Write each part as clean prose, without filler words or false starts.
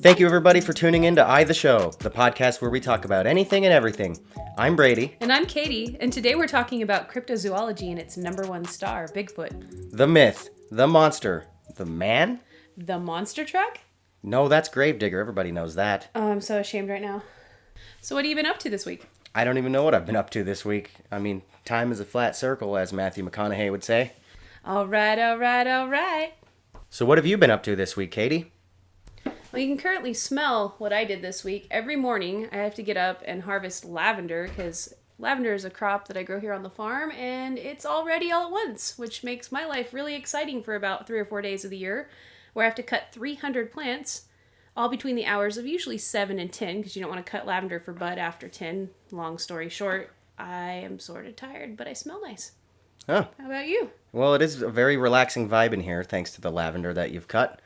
Thank you, everybody, for tuning in to the Show, the podcast where we talk about anything and everything. I'm Brady. And I'm Katie, and today we're talking about cryptozoology and its number one star, Bigfoot. The myth, the monster, the man? The monster truck? No, that's Gravedigger. Everybody knows that. Oh, I'm so ashamed right now. So what have you been up to this week? I don't even know what I've been up to this week. I mean, time is a flat circle, as Matthew McConaughey would say. All right. So what have you been up to this week, Katie? Well, you can currently smell what I did this week. Every morning, I have to get up and harvest lavender, because lavender is a crop that I grow here on the farm, and it's all ready all at once, which makes my life really exciting for about 3 or 4 days of the year, where I have to cut 300 plants, all between the hours of usually 7 and 10, because you don't want to cut lavender for bud after 10. Long story short, I am sort of tired, but I smell nice. Oh. How about you? Well, it is a very relaxing vibe in here, thanks to the lavender that you've cut.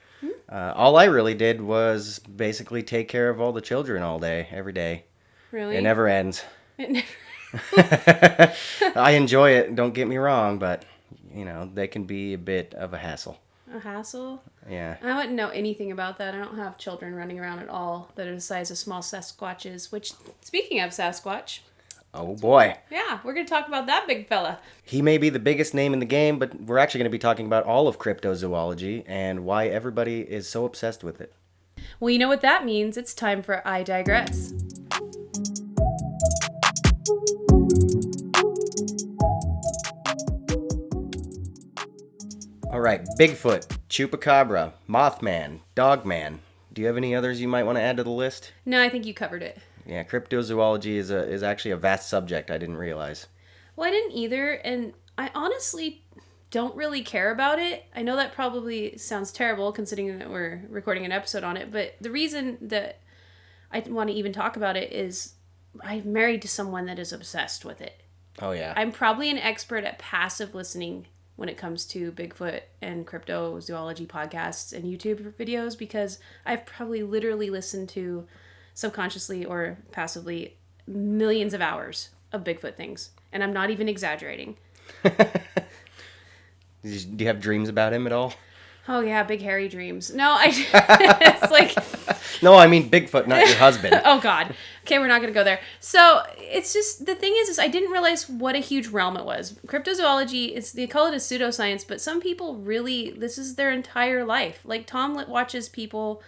All I really did was basically take care of all the children all day, every day. Really? It never ends. It never... I enjoy it, don't get me wrong, but, they can be a bit of a hassle. A hassle? Yeah. I wouldn't know anything about that. I don't have children running around at all that are the size of small Sasquatches, which, speaking of Sasquatch... Oh, boy. Yeah, we're going to talk about that big fella. He may be the biggest name in the game, but we're actually going to be talking about all of cryptozoology and why everybody is so obsessed with it. Well, you know what that means. It's time for I Digress. All right, Bigfoot, Chupacabra, Mothman, Dogman. Do you have any others you might want to add to the list? No, I think you covered it. Yeah, cryptozoology is actually a vast subject, I didn't realize. Well, I didn't either, and I honestly don't really care about it. I know that probably sounds terrible considering that we're recording an episode on it, but the reason that I want to even talk about it is I'm married to someone that is obsessed with it. Oh, yeah. I'm probably an expert at passive listening when it comes to Bigfoot and cryptozoology podcasts and YouTube videos, because I've probably literally listened to, subconsciously or passively, millions of hours of Bigfoot things. And I'm not even exaggerating. Do you have dreams about him at all? Oh, yeah, big hairy dreams. No, it's like... No, I mean Bigfoot, not your husband. Oh, God. Okay, we're not going to go there. So, it's just... The thing is I didn't realize what a huge realm it was. Cryptozoology, they call it a pseudoscience, but some people really... This is their entire life. Like, Tom watches people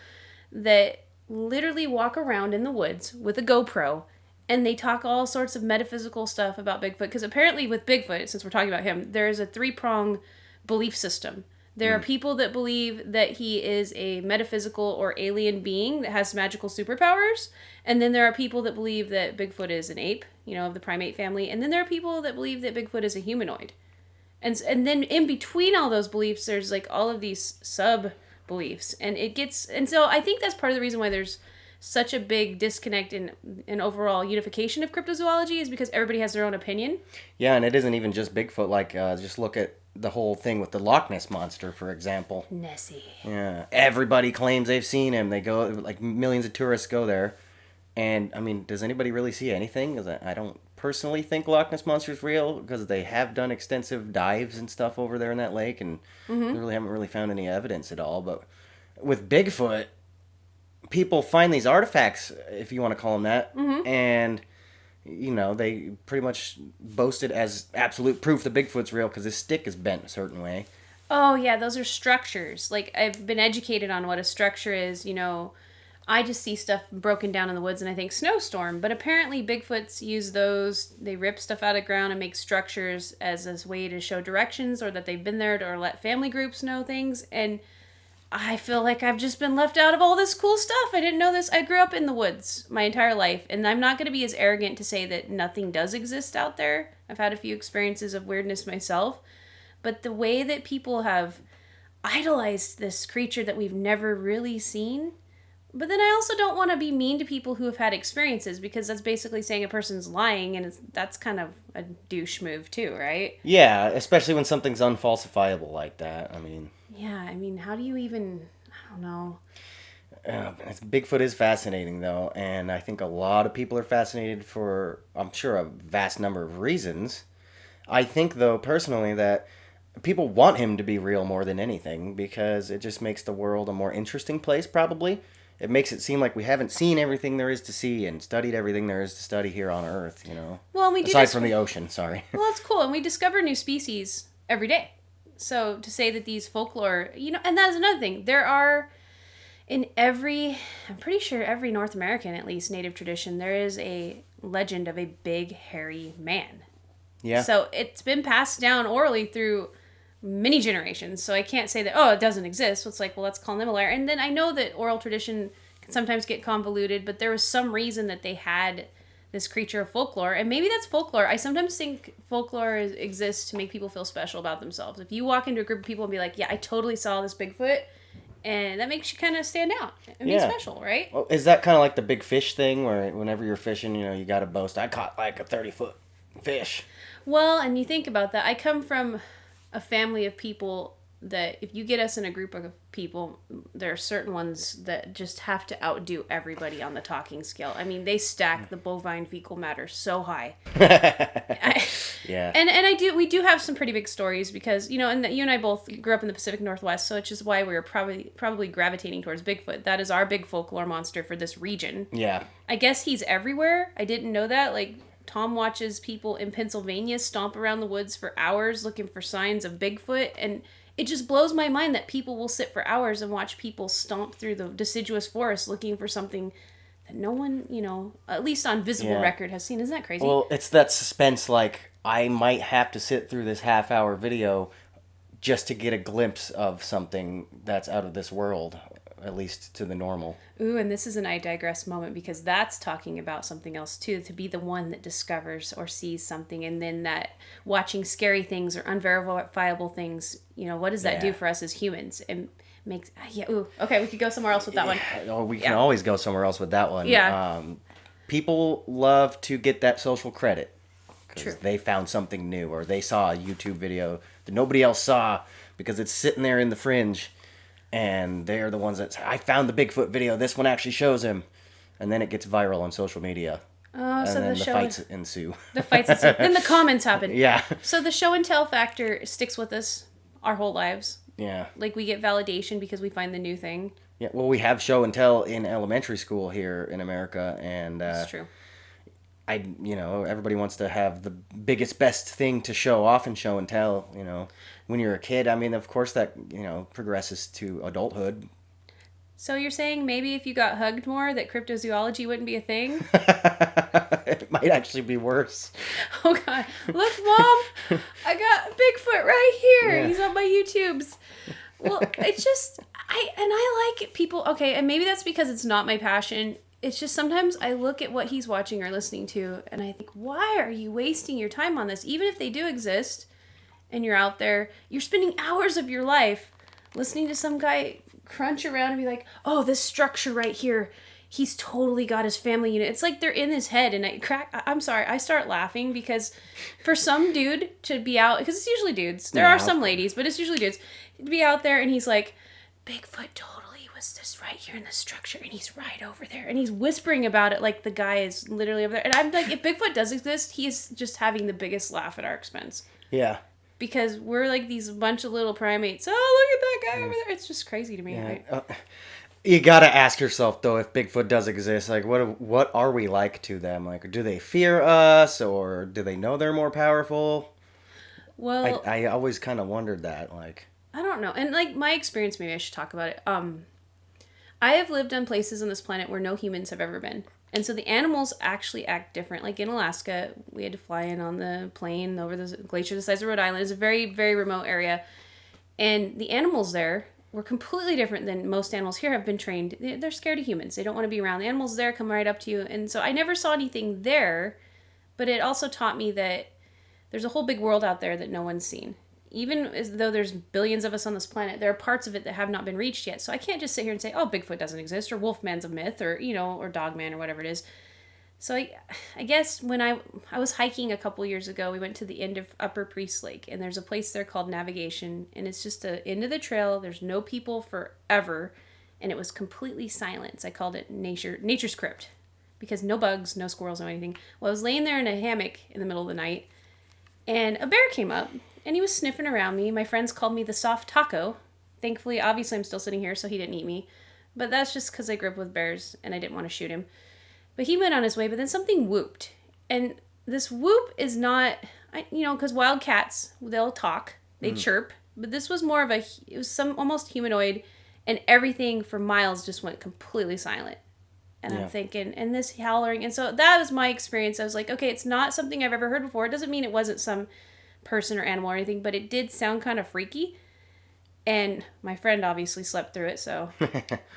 that literally walk around in the woods with a GoPro, and they talk all sorts of metaphysical stuff about Bigfoot, because apparently with Bigfoot, since we're talking about him, there is a 3-prong belief system. There are people that believe that he is a metaphysical or alien being that has magical superpowers, and then there are people that believe that Bigfoot is an ape, of the primate family, and then there are people that believe that Bigfoot is a humanoid. And then in between all those beliefs, there's like all of these sub-beliefs, and so I think that's part of the reason why there's such a big disconnect in overall unification of cryptozoology, is because everybody has their own opinion. Yeah, and it isn't even just Bigfoot. Like, just look at the whole thing with the Loch Ness monster, for example. Nessie. Yeah, everybody claims they've seen him. They go, like, millions of tourists go there. And, I mean, does anybody really see anything? Because I don't personally think Loch Ness monster is real, because they have done extensive dives and stuff over there in that lake, and they really haven't really found any evidence at all. But with Bigfoot, people find these artifacts, if you want to call them that, and they pretty much boast it as absolute proof that Bigfoot's real because his stick is bent a certain way. Oh, yeah, those are structures. Like, I've been educated on what a structure is. I just see stuff broken down in the woods and I think snowstorm, but apparently Bigfoots use those. They rip stuff out of the ground and make structures as a way to show directions, or that they've been there, or let family groups know things. And I feel like I've just been left out of all this cool stuff. I didn't know this. I grew up in the woods my entire life, and I'm not going to be as arrogant to say that nothing does exist out there. I've had a few experiences of weirdness myself, but the way that people have idolized this creature that we've never really seen. But then I also don't want to be mean to people who have had experiences, because that's basically saying a person's lying, and that's kind of a douche move too, right? Yeah, especially when something's unfalsifiable like that. I mean... Yeah, I mean, how do you even... I don't know. Bigfoot is fascinating, though, and I think a lot of people are fascinated for, I'm sure, a vast number of reasons. I think, though, personally, that people want him to be real more than anything, because it just makes the world a more interesting place, probably. it makes it seem like we haven't seen everything there is to see and studied everything there is to study here on Earth, you know. Well, we do aside from the ocean, sorry. Well, that's cool, and we discover new species every day. So to say that these folklore, you know, and that is another thing. There are I'm pretty sure every North American, at least, native tradition, there is a legend of a big hairy man. Yeah. So it's been passed down orally through many generations. So I can't say that, oh, it doesn't exist. So it's like, well, let's call them a liar. And then I know that oral tradition can sometimes get convoluted, but there was some reason that they had this creature of folklore. And maybe that's folklore. I sometimes think folklore exists to make people feel special about themselves. If you walk into a group of people and be like, yeah, I totally saw this Bigfoot, and that makes you kind of stand out and be special, right? Well, is that kind of like the big fish thing where whenever you're fishing, you know, you got to boast, I caught like a 30-foot fish? Well, and you think about that. I come from a family of people that if you get us in a group of people, there are certain ones that just have to outdo everybody on the talking scale. I mean, they stack the bovine fecal matter so high. Yeah. And we do have some pretty big stories because, you know, and you and I both grew up in the Pacific Northwest, so it's just why we were probably gravitating towards Bigfoot. That is our big folklore monster for this region. Yeah. I guess he's everywhere. I didn't know that. Like, Tom watches people in Pennsylvania stomp around the woods for hours looking for signs of Bigfoot, and it just blows my mind that people will sit for hours and watch people stomp through the deciduous forest looking for something that no one, you know, at least on visible record, has seen. Isn't that crazy? Well, it's that suspense, like, I might have to sit through this half-hour video just to get a glimpse of something that's out of this world, at least to the normal. Ooh, and this is an I digress moment because that's talking about something else too, to be the one that discovers or sees something, and then that watching scary things or unverifiable things, you know, what does that do for us as humans? It makes, okay, we could go somewhere else with that one. Or we can always go somewhere else with that one. Yeah. People love to get that social credit because True. they found something new or they saw a YouTube video that nobody else saw because it's sitting there in the fringe. And they're the ones that say, I found the Bigfoot video. This one actually shows him. And then it gets viral on social media. Oh, and so then the fights ensue. The fights ensue. Then the comments happen. Yeah. So the show and tell factor sticks with us our whole lives. Yeah. Like, we get validation because we find the new thing. Yeah. Well, we have show and tell in elementary school here in America. And That's true. Everybody wants to have the biggest, best thing to show off and show and tell, you know. When you're a kid, I mean, of course that, you know, progresses to adulthood. So you're saying maybe if you got hugged more that cryptozoology wouldn't be a thing? It might actually be worse. Oh, God. Look, Mom, I got Bigfoot right here. Yeah. He's on my YouTubes. Well, it's just, I like people, okay, and maybe that's because it's not my passion. It's just sometimes I look at what he's watching or listening to, and I think, why are you wasting your time on this? Even if they do exist, and you're out there, you're spending hours of your life listening to some guy crunch around and be like, oh, this structure right here, he's totally got his family unit. It's like they're in his head, and I'm sorry, I start laughing because for some dude to be out, because it's usually dudes, there are some ladies, but it's usually dudes, to be out there and he's like, Bigfoot totally was this right here in the structure, and he's right over there, and he's whispering about it like the guy is literally over there. And I'm like, if Bigfoot does exist, he is just having the biggest laugh at our expense. Yeah. Because we're like these bunch of little primates. Oh, look at that guy over there. It's just crazy to me, right? You gotta ask yourself, though, if Bigfoot does exist, like, what are we like to them? Like, do they fear us, or do they know they're more powerful? Well, I always kind of wondered that, like... I don't know. And, like, my experience, maybe I should talk about it. I have lived on places on this planet where no humans have ever been. And so the animals actually act different. Like in Alaska, we had to fly in on the plane over the glacier the size of Rhode Island. It's a very, very remote area. And the animals there were completely different than most animals here have been trained. They're scared of humans. They don't want to be around. The animals there come right up to you. And so I never saw anything there, but it also taught me that there's a whole big world out there that no one's seen. Even as though there's billions of us on this planet, there are parts of it that have not been reached yet. So I can't just sit here and say, oh, Bigfoot doesn't exist, or Wolfman's a myth, or, you know, or Dogman, or whatever it is. So I guess when I was hiking a couple years ago, we went to the end of Upper Priest Lake, and there's a place there called Navigation, and it's just the end of the trail. There's no people forever, and it was completely silent. So I called it Nature's Crypt, because no bugs, no squirrels, no anything. Well, I was laying there in a hammock in the middle of the night, and a bear came up. And he was sniffing around me. My friends called me the soft taco. Thankfully, obviously, I'm still sitting here, so he didn't eat me. But that's just because I grew up with bears and I didn't want to shoot him. But he went on his way, but then something whooped. And this whoop is not, because wild cats, they'll talk, they chirp. But this was more of it was some almost humanoid, and everything for miles just went completely silent. And I'm thinking, and this howling. And so that was my experience. I was like, okay, it's not something I've ever heard before. It doesn't mean it wasn't some person or animal or anything, but it did sound kind of freaky. And my friend obviously slept through it, so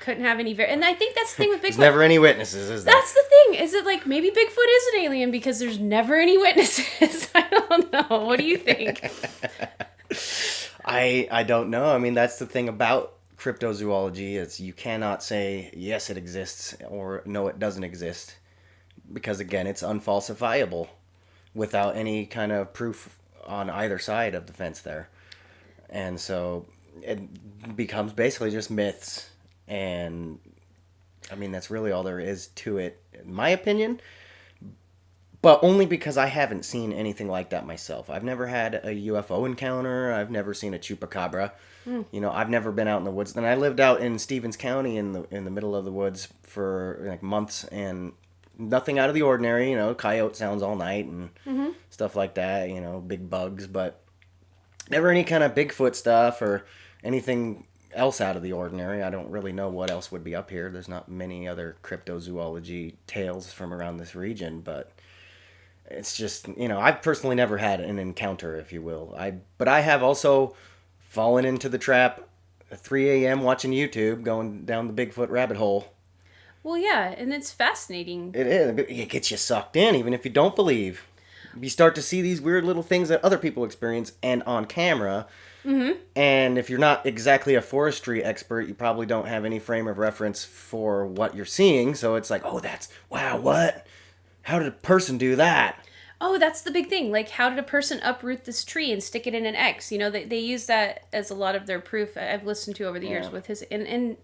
couldn't have any... And I think that's the thing with Bigfoot. There's never any witnesses, is there? That's the thing. Is it like maybe Bigfoot is an alien because there's never any witnesses? I don't know. What do you think? I don't know. I mean, that's the thing about cryptozoology is you cannot say, yes, it exists, or no, it doesn't exist. Because, again, it's unfalsifiable without any kind of proof on either side of the fence there. And so it becomes basically just myths. And, I mean, that's really all there is to it, in my opinion. But only because I haven't seen anything like that myself. I've never had a UFO encounter. I've never seen a Chupacabra. I've never been out in the woods. And I lived out in Stevens County in the middle of the woods for like months, and nothing out of the ordinary. Coyote sounds all night and stuff like that. Big bugs, but never any kind of Bigfoot stuff or anything else out of the ordinary. I don't really know what else would be up here. There's not many other cryptozoology tales from around this region, but it's just, I've personally never had an encounter, if you will. But I have also fallen into the trap at 3 a.m. watching YouTube, going down the Bigfoot rabbit hole. Well, yeah, and it's fascinating. It is. It gets you sucked in, even if you don't believe. You start to see these weird little things that other people experience and on camera. And if you're not exactly a forestry expert, you probably don't have any frame of reference for what you're seeing. So it's like, wow, what? How did a person do that? Oh, that's the big thing. Like, how did a person uproot this tree and stick it in an X? They use that as a lot of their proof I've listened to over the years with his... And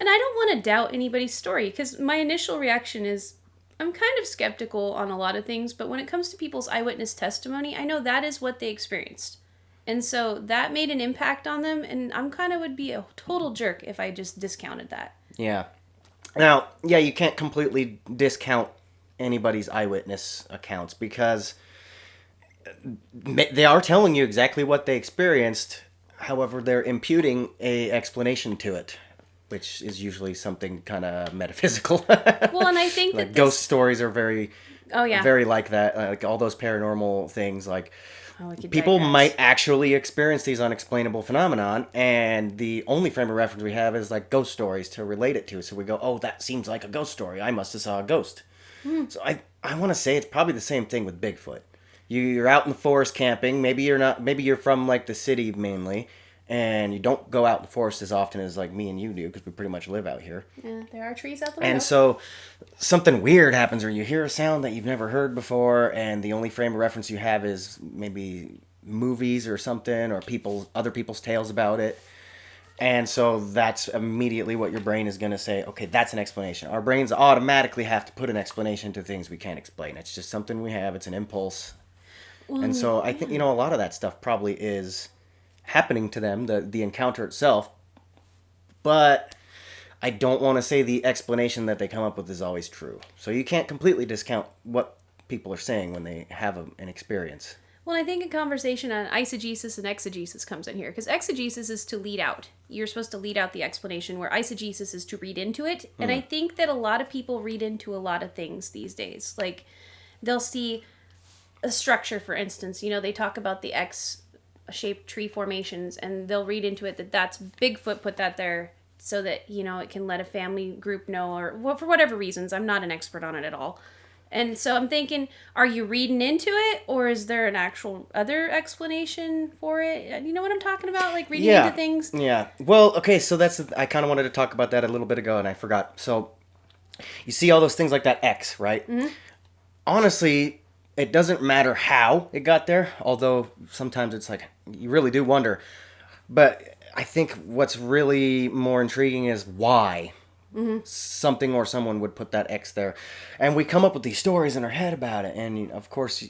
I don't want to doubt anybody's story, because my initial reaction is I'm kind of skeptical on a lot of things, but when it comes to people's eyewitness testimony, I know that is what they experienced. And so that made an impact on them, and I'm kind of would be a total jerk if I just discounted that. Yeah. Now, you can't completely discount anybody's eyewitness accounts, because they are telling you exactly what they experienced. However, they're imputing a explanation to it, which is usually something kind of metaphysical. Well, and I think like ghost stories are very, very like that. Like all those paranormal things, like people might actually experience these unexplainable phenomenon, and the only frame of reference we have is like ghost stories to relate it to. So we go, oh, that seems like a ghost story. I must have saw a ghost. So I want to say it's probably the same thing with Bigfoot. You're out in the forest camping. Maybe you're not. Maybe you're from like the city mainly, and you don't go out in the forest as often as like me and you do, because we pretty much live out here. Yeah, there are trees out the window. And so something weird happens, or you hear a sound that you've never heard before, and the only frame of reference you have is maybe movies or something, or other people's tales about it. And so that's immediately what your brain is going to say, okay, that's an explanation. Our brains automatically have to put an explanation to things we can't explain. It's just something we have. It's an impulse. Well, and so I think, a lot of that stuff probably is happening to them, the encounter itself. But I don't want to say the explanation that they come up with is always true. So you can't completely discount what people are saying when they have an experience. Well, I think a conversation on eisegesis and exegesis comes in here, because exegesis is to lead out. You're supposed to lead out the explanation, where eisegesis is to read into it. And I think that a lot of people read into a lot of things these days. Like, they'll see a structure, for instance. They talk about the X-shaped tree formations, and they'll read into it that that's Bigfoot put that there so that, it can let a family group know, or for whatever reasons. I'm not an expert on it at all. And so I'm thinking, are you reading into it, or is there an actual other explanation for it? You know what I'm talking about? Like reading into things? Yeah. Well, okay, so I kind of wanted to talk about that a little bit ago, and I forgot. So you see all those things like that X, right? Mm-hmm. Honestly, it doesn't matter how it got there, although sometimes it's like, you really do wonder. But I think what's really more intriguing is why. Mm-hmm. Something or someone would put that X there. And we come up with these stories in our head about it. And, of course,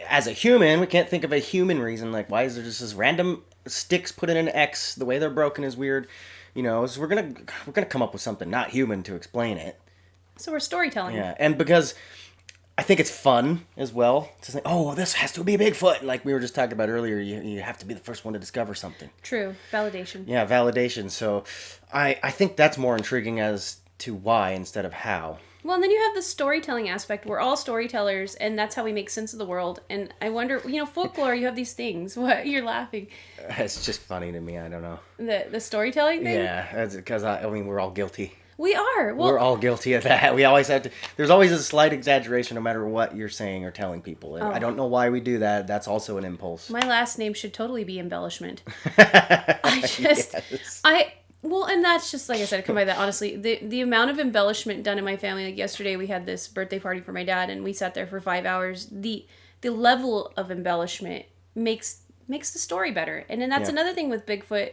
as a human, we can't think of a human reason. Like, why is there just this random sticks put in an X? The way they're broken is weird. So we're gonna come up with something not human to explain it. So we're storytelling. Yeah, and because I think it's fun as well to say, oh, well, this has to be Bigfoot. Like we were just talking about earlier, you have to be the first one to discover something. True. Validation. Yeah, validation. So I think that's more intriguing as to why instead of how. Well, and then you have the storytelling aspect. We're all storytellers, and that's how we make sense of the world. And I wonder, folklore, you have these things. What? You're laughing. It's just funny to me. I don't know. The storytelling thing? Yeah, because we're all guilty. We are. Well, we're all guilty of that. We always have to. There's always a slight exaggeration no matter what you're saying or telling people. And I don't know why we do that. That's also an impulse. My last name should totally be embellishment. Yes. Well, and that's just, like I said, I come by that, honestly. The amount of embellishment done in my family, like yesterday we had this birthday party for my dad, and we sat there for 5 hours. The level of embellishment makes the story better. And then that's another thing with Bigfoot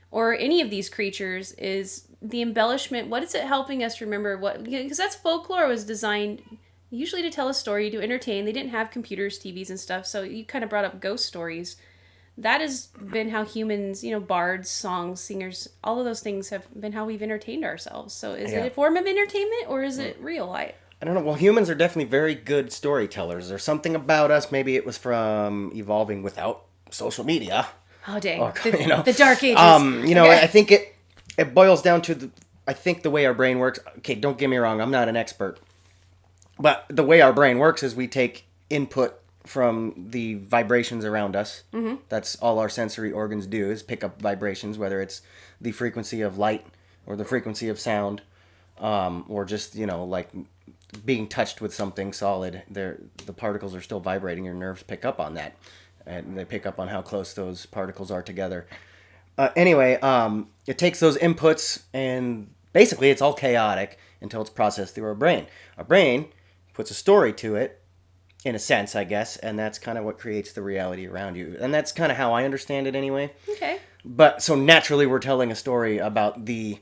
or any of these creatures is the embellishment. What is it helping us remember? Because that's folklore was designed usually to tell a story, to entertain. They didn't have computers, TVs, and stuff, so you kind of brought up ghost stories. That has been how humans, bards, songs, singers, all of those things have been how we've entertained ourselves. So is it a form of entertainment or is it real? I don't know. Well, humans are definitely very good storytellers. There's something about us. Maybe it was from evolving without social media. Oh, dang. Or, the dark ages. I think it boils down to the way our brain works. Okay, don't get me wrong. I'm not an expert. But the way our brain works is we take input from the vibrations around us. Mm-hmm. That's all our sensory organs do is pick up vibrations, whether it's the frequency of light or the frequency of sound, or just, like being touched with something solid. The particles are still vibrating. Your nerves pick up on that, and they pick up on how close those particles are together. It takes those inputs, and basically it's all chaotic until it's processed through our brain. Our brain puts a story to it, in a sense, I guess, and that's kind of what creates the reality around you. And that's kind of how I understand it anyway. Okay. But so naturally we're telling a story about the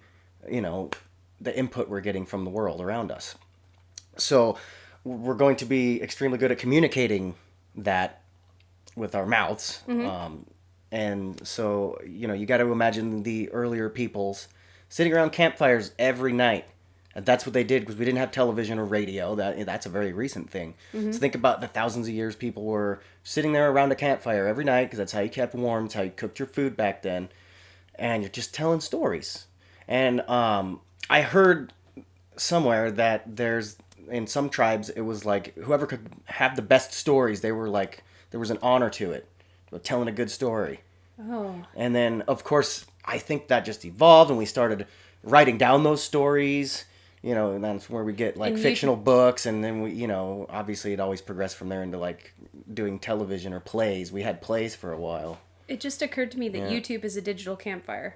input we're getting from the world around us. So we're going to be extremely good at communicating that with our mouths. Mm-hmm. And so, you got to imagine the earlier peoples sitting around campfires every night. And that's what they did because we didn't have television or radio. That's a very recent thing. Mm-hmm. So think about the thousands of years people were sitting there around a campfire every night because that's how you kept warm. It's how you cooked your food back then. And you're just telling stories. And I heard somewhere that in some tribes, it was like whoever could have the best stories, they were like, there was an honor to it, telling a good story. Oh. And then, of course, I think that just evolved and we started writing down those stories. And that's where we get like fictional books, and then we, obviously it always progressed from there into like doing television or plays. We had plays for a while. It just occurred to me that YouTube is a digital campfire.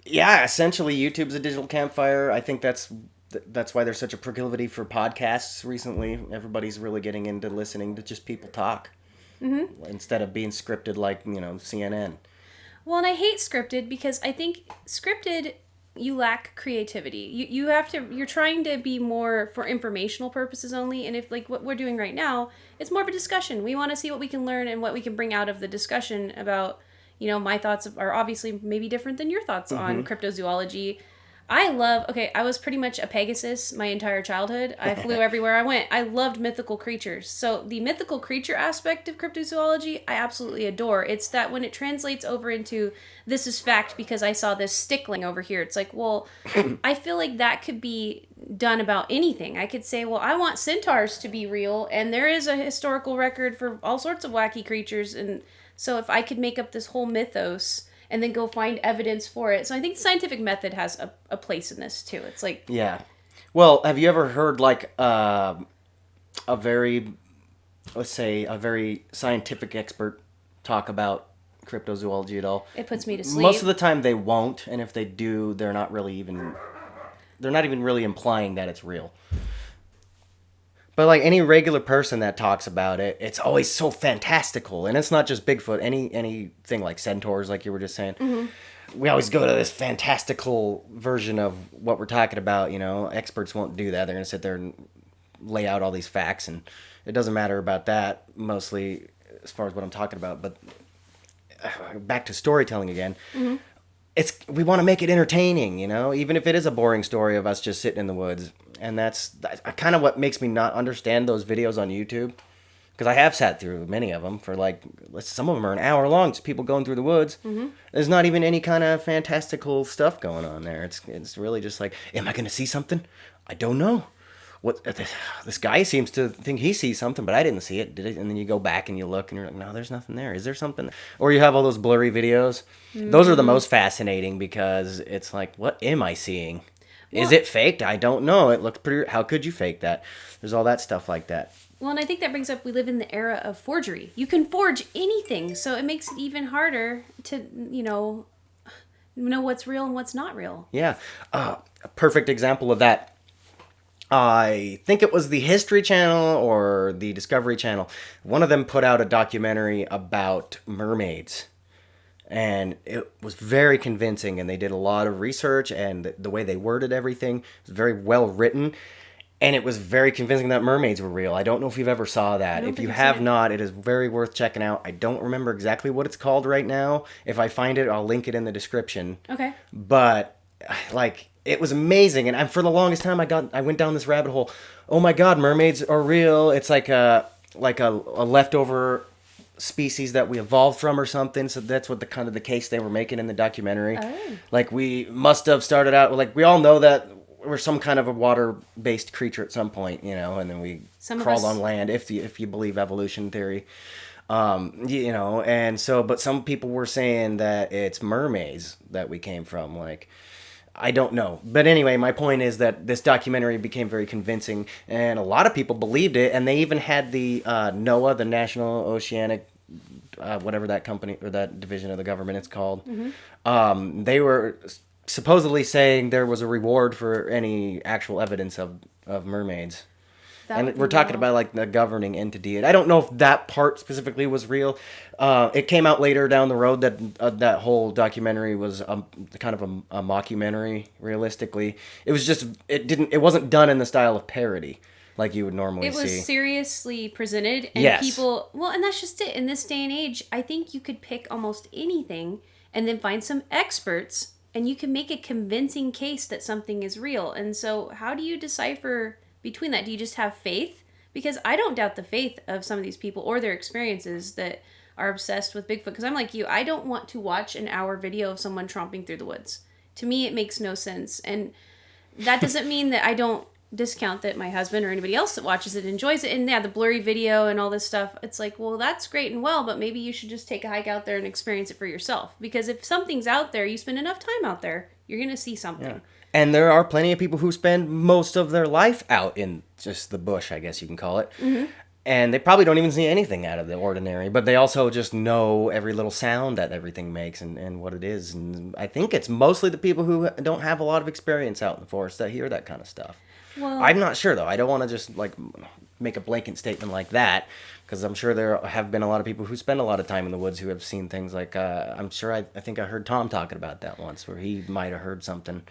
Yeah, essentially YouTube's a digital campfire. I think that's why there's such a proclivity for podcasts recently. Everybody's really getting into listening to just people talk instead of being scripted like, CNN. Well, and I hate scripted because I think scripted, you lack creativity. You're trying to be more for informational purposes only. And if like what we're doing right now, it's more of a discussion. We want to see what we can learn and what we can bring out of the discussion about, my thoughts are obviously maybe different than your thoughts on cryptozoology. I was pretty much a Pegasus my entire childhood. I flew everywhere I went. I loved mythical creatures. So the mythical creature aspect of cryptozoology, I absolutely adore. It's that when it translates over into this is fact because I saw this stickling over here, it's like, well, I feel like that could be done about anything. I could say, well, I want centaurs to be real, and there is a historical record for all sorts of wacky creatures, and so if I could make up this whole mythos and then go find evidence for it. So I think the scientific method has a place in this too. It's like... Yeah. Well, have you ever heard like a very scientific expert talk about cryptozoology at all? It puts me to sleep. Most of the time they won't, and if they do, they're not even really implying that it's real. But like any regular person that talks about it, it's always so fantastical. And it's not just Bigfoot, anything like centaurs, like you were just saying. Mm-hmm. We always go to this fantastical version of what we're talking about, Experts won't do that. They're going to sit there and lay out all these facts, and it doesn't matter about that, mostly, as far as what I'm talking about. But back to storytelling again. Mm-hmm. we want to make it entertaining, you know, even if it is a boring story of us just sitting in the woods. And that's kind of what makes me not understand those videos on YouTube. Because I have sat through many of them for like, some of them are an hour long, just people going through the woods. Mm-hmm. There's not even any kind of fantastical stuff going on there. It's really just like, am I going to see something? I don't know. What this guy seems to think he sees something, but I didn't see it. Did it? And then you go back and you look, and you're like, no, there's nothing there. Is there something? Or you have all those blurry videos. Mm-hmm. Those are the most fascinating because it's like, what am I seeing? Well, is it faked? I don't know. It looks pretty. How could you fake that? There's all that stuff like that. Well, and I think that brings up, we live in the era of forgery. You can forge anything, so it makes it even harder to, know what's real and what's not real. Yeah. A perfect example of that, I think it was the History Channel or the Discovery Channel. One of them put out a documentary about mermaids. And it was very convincing, and they did a lot of research, and the way they worded everything was very well written. And it was very convincing that mermaids were real. I don't know if you've ever saw that. If you have not, it is very worth checking out. I don't remember exactly what it's called right now. If I find it, I'll link it in the description. Okay. But, like, it was amazing. And for the longest time, I went down this rabbit hole. Oh my God, mermaids are real. It's like a leftover species that we evolved from or something. So that's what the case they were making in the documentary. Oh. Like, we must have started out, like, we all know that we're some kind of a water-based creature at some point, and then we crawled on land, if you believe evolution theory. And so, but some people were saying that it's mermaids that we came from. Like, I don't know. But anyway, my point is that this documentary became very convincing, and a lot of people believed it, and they even had the NOAA, the National Oceanic, whatever that company or that division of the government it's called. Mm-hmm. They were supposedly saying there was a reward for any actual evidence of mermaids. And we're talking about like the governing entity. And I don't know if that part specifically was real. It came out later down the road that that whole documentary was kind of a mockumentary, realistically. It was just, it wasn't done in the style of parody like you would normally see. It was seriously presented, and people, and that's just it. In this day and age, I think you could pick almost anything and then find some experts, and you can make a convincing case that something is real. And so how do you decipher between that? Do you just have faith? Because I don't doubt the faith of some of these people or their experiences that are obsessed with Bigfoot. Because I'm like you, I don't want to watch an hour video of someone tromping through the woods. To me, it makes no sense. And that doesn't mean that I don't discount that my husband or anybody else that watches it enjoys it. And yeah, the blurry video and all this stuff, it's like, well, that's great and well, but maybe you should just take a hike out there and experience it for yourself. Because if something's out there, you spend enough time out there, you're going to see something. Yeah. And there are plenty of people who spend most of their life out in just the bush, I guess you can call it. Mm-hmm. And they probably don't even see anything out of the ordinary, but they also just know every little sound that everything makes and what it is. And I think it's mostly the people who don't have a lot of experience out in the forest that hear that kind of stuff. Well, I'm not sure, though. I don't want to just like make a blanket statement like that, because I'm sure there have been a lot of people who spend a lot of time in the woods who have seen things like, I'm sure I think I heard Tom talking about that once, where he might have heard something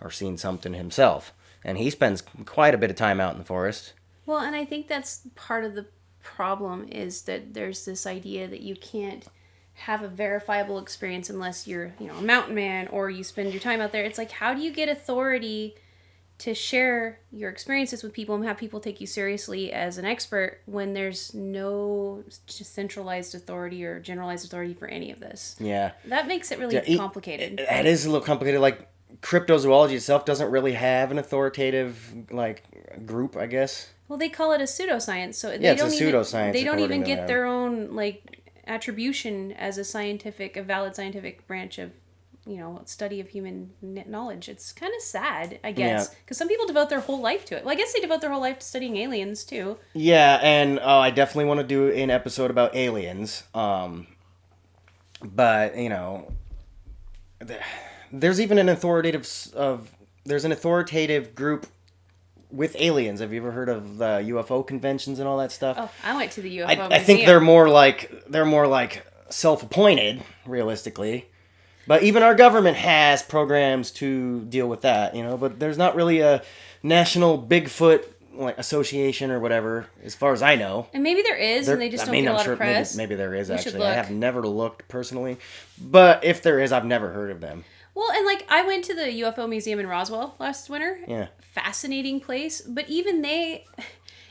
or seen something himself. And he spends quite a bit of time out in the forest. Well, and I think that's part of the problem, is that there's this idea that you can't have a verifiable experience unless you're, a mountain man or you spend your time out there. It's like, how do you get authority to share your experiences with people and have people take you seriously as an expert when there's no centralized authority or generalized authority for any of this? Yeah. That makes it really complicated. It is a little complicated. Like, cryptozoology itself doesn't really have an authoritative, group, I guess. Well, they call it a pseudoscience. So it's a pseudoscience. They don't even get their own, attribution as a valid scientific branch of, study of human knowledge. It's kind of sad, I guess, because some people devote their whole life to it. Well, I guess they devote their whole life to studying aliens too. Yeah, and I definitely want to do an episode about aliens. But there's even an authoritative group with aliens. Have you ever heard of the UFO conventions and all that stuff? Oh, I went to the UFO. I think they're more like self-appointed, realistically. But even our government has programs to deal with that, But there's not really a national Bigfoot association or whatever, as far as I know. And maybe there is, and they just don't get a lot of press. Maybe there is, actually. I have never looked personally. But if there is, I've never heard of them. Well, and like I went to the UFO museum in Roswell last winter. Yeah. Fascinating place, but even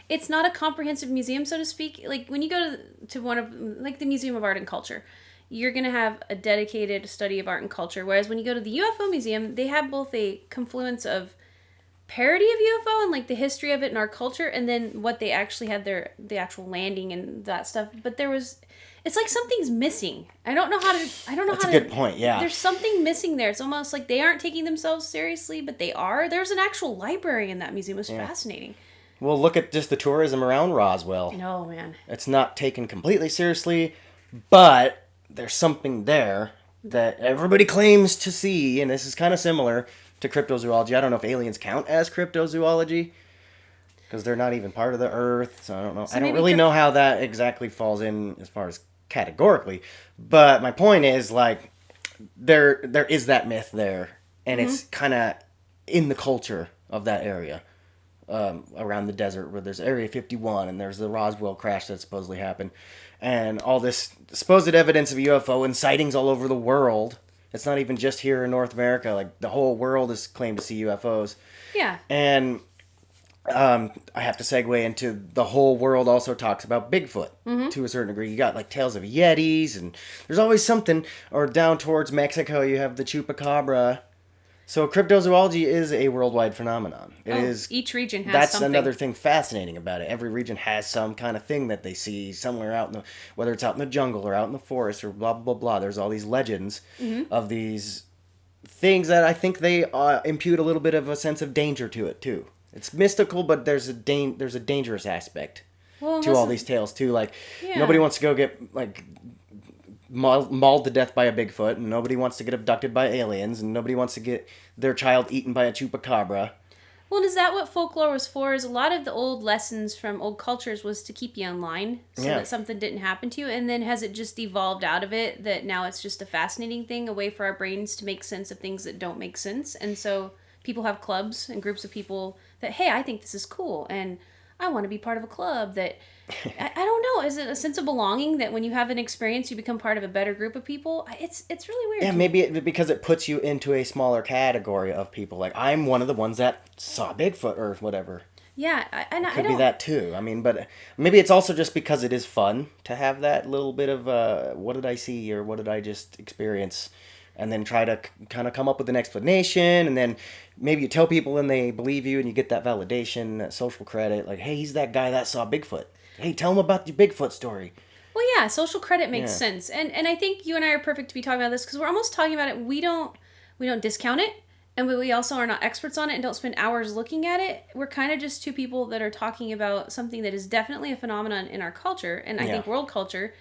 it's not a comprehensive museum, so to speak. Like when you go to one of like the Museum of Art and Culture, you're gonna have a dedicated study of art and culture. Whereas when you go to the UFO museum, they have both a confluence of parody of UFO and like the history of it in our culture, and then what they actually had the actual landing and that stuff. But it's like something's missing. I don't know how to. That's a good point. Yeah. There's something missing there. It's almost like they aren't taking themselves seriously, but they are. There's an actual library in that museum. It was fascinating. Well, look at just the tourism around Roswell. No, man. It's not taken completely seriously, but there's something there that everybody claims to see, and this is kind of similar to cryptozoology. I don't know if aliens count as cryptozoology, because they're not even part of the Earth, so I don't know. So I don't really know how that exactly falls in as far as categorically, but my point is, like, there is that myth there, and it's kind of in the culture of that area. Around the desert where there's Area 51 and there's the Roswell crash that supposedly happened and all this supposed evidence of UFO and sightings all over the world. It's not even just here in North America. Like, the whole world has claimed to see UFOs. Yeah. And I have to segue into the whole world also talks about Bigfoot to a certain degree. You got like tales of Yetis, and there's always something. Or down towards Mexico, you have the Chupacabra. So cryptozoology is a worldwide phenomenon. It is. Each region has that's something. another thing fascinating about it. Every region has some kind of thing that they see somewhere out in the, whether it's out in the jungle or out in the forest or blah blah blah. There's all these legends of these things that I think they impute a little bit of a sense of danger to it too. It's mystical, but there's a dangerous aspect to all these tales too. Like, nobody wants to go get like mauled to death by a Bigfoot, and nobody wants to get abducted by aliens, and nobody wants to get their child eaten by a chupacabra. Well, is that what folklore was for? Is a lot of the old lessons from old cultures was to keep you in line so that something didn't happen to you, and then has it just evolved out of it that now it's just a fascinating thing, a way for our brains to make sense of things that don't make sense, and so people have clubs and groups of people that, hey, I think this is cool, and I want to be part of a club that... I don't know. Is it a sense of belonging that when you have an experience, you become part of a better group of people? It's really weird. Yeah, maybe because it puts you into a smaller category of people. Like, I'm one of the ones that saw Bigfoot or whatever. Yeah, it could be that too. I mean, but maybe it's also just because it is fun to have that little bit of what did I see or what did I just experience, and then try to kind of come up with an explanation, and then maybe you tell people and they believe you, and you get that validation, that social credit. Like, hey, he's that guy that saw Bigfoot. Hey, tell him about your Bigfoot story. Well, yeah, social credit makes sense. And I think you and I are perfect to be talking about this because we're almost talking about it. We don't discount it, and we also are not experts on it and don't spend hours looking at it. We're kind of just two people that are talking about something that is definitely a phenomenon in our culture, and I think world culture,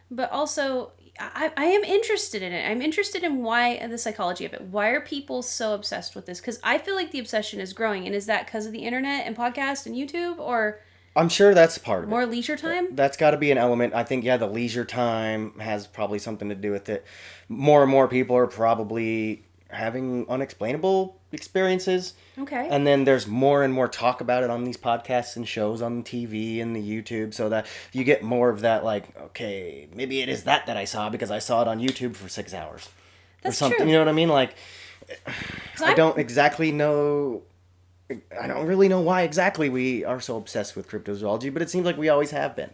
but also I am interested in it. I'm interested in why, the psychology of it. Why are people so obsessed with this? Because I feel like the obsession is growing, and is that because of the internet and podcast and YouTube, or... I'm sure that's part of it. More leisure time? That's got to be an element. I think, the leisure time has probably something to do with it. More and more people are probably having unexplainable experiences. Okay. And then there's more and more talk about it on these podcasts and shows on TV and the YouTube, so that you get more of that, like, okay, maybe it is that I saw because I saw it on YouTube for 6 hours. That's or something. True. You know what I mean? Like, I don't exactly know... I don't really know why exactly we are so obsessed with cryptozoology, but it seems like we always have been.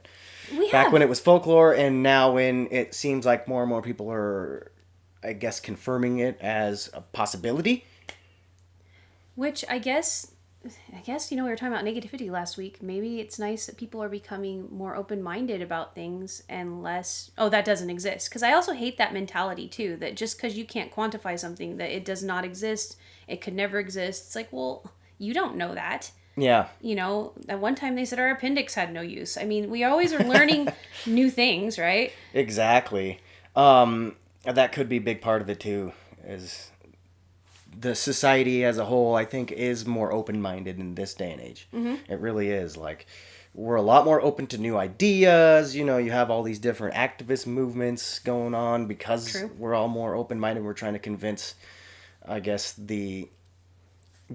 Back when it was folklore, and now when it seems like more and more people are, I guess, confirming it as a possibility. Which I guess, we were talking about negativity last week. Maybe it's nice that people are becoming more open-minded about things and less, oh, that doesn't exist. Because I also hate that mentality, too, that just because you can't quantify something, that it does not exist, it could never exist. It's like, well... You don't know that. Yeah. At one time they said our appendix had no use. I mean, we always are learning new things, right? Exactly. That could be a big part of it, too, is the society as a whole, I think, is more open-minded in this day and age. Mm-hmm. It really is. Like, we're a lot more open to new ideas. You have all these different activist movements going on because we're all more open-minded. We're trying to convince, I guess, the...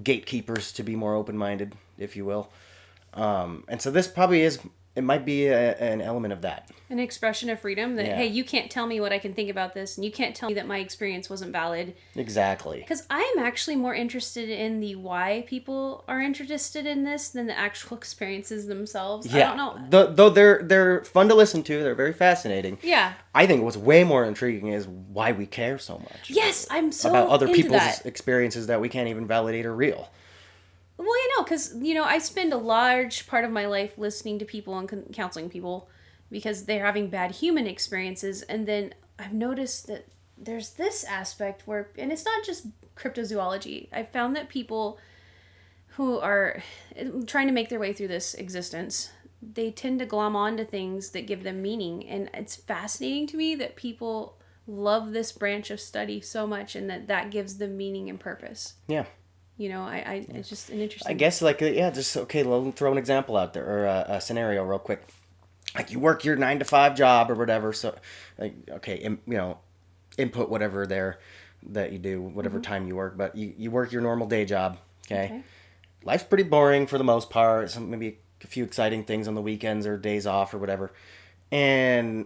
gatekeepers to be more open-minded, if you will. And so this probably is it might be an element of that. An expression of freedom that, Yeah. hey, you can't tell me what I can think about this, and you can't tell me that my experience wasn't valid. Exactly. Because I am actually more interested in the why people are interested in this than the actual experiences themselves. Yeah. I don't know. Though they're fun to listen to, they're very fascinating. Yeah. I think what's way more intriguing is why we care so much. Yes, I'm so about other into people's that. experiences that we can't even validate are real. Well, because, I spend a large part of my life listening to people and counseling people because they're having bad human experiences. And then I've noticed that there's this aspect where, and it's not just cryptozoology. I've found that people who are trying to make their way through this existence, they tend to glom onto things that give them meaning. And it's fascinating to me that people love this branch of study so much and that gives them meaning and purpose. Yeah. It's just an interesting... I guess, okay, let me throw an example out there, or a scenario real quick. Like, you work your 9-to-5 job or whatever, so, like, okay, input whatever there that you do, whatever time you work, but you work your normal day job, okay? Life's pretty boring for the most part, maybe a few exciting things on the weekends or days off or whatever, and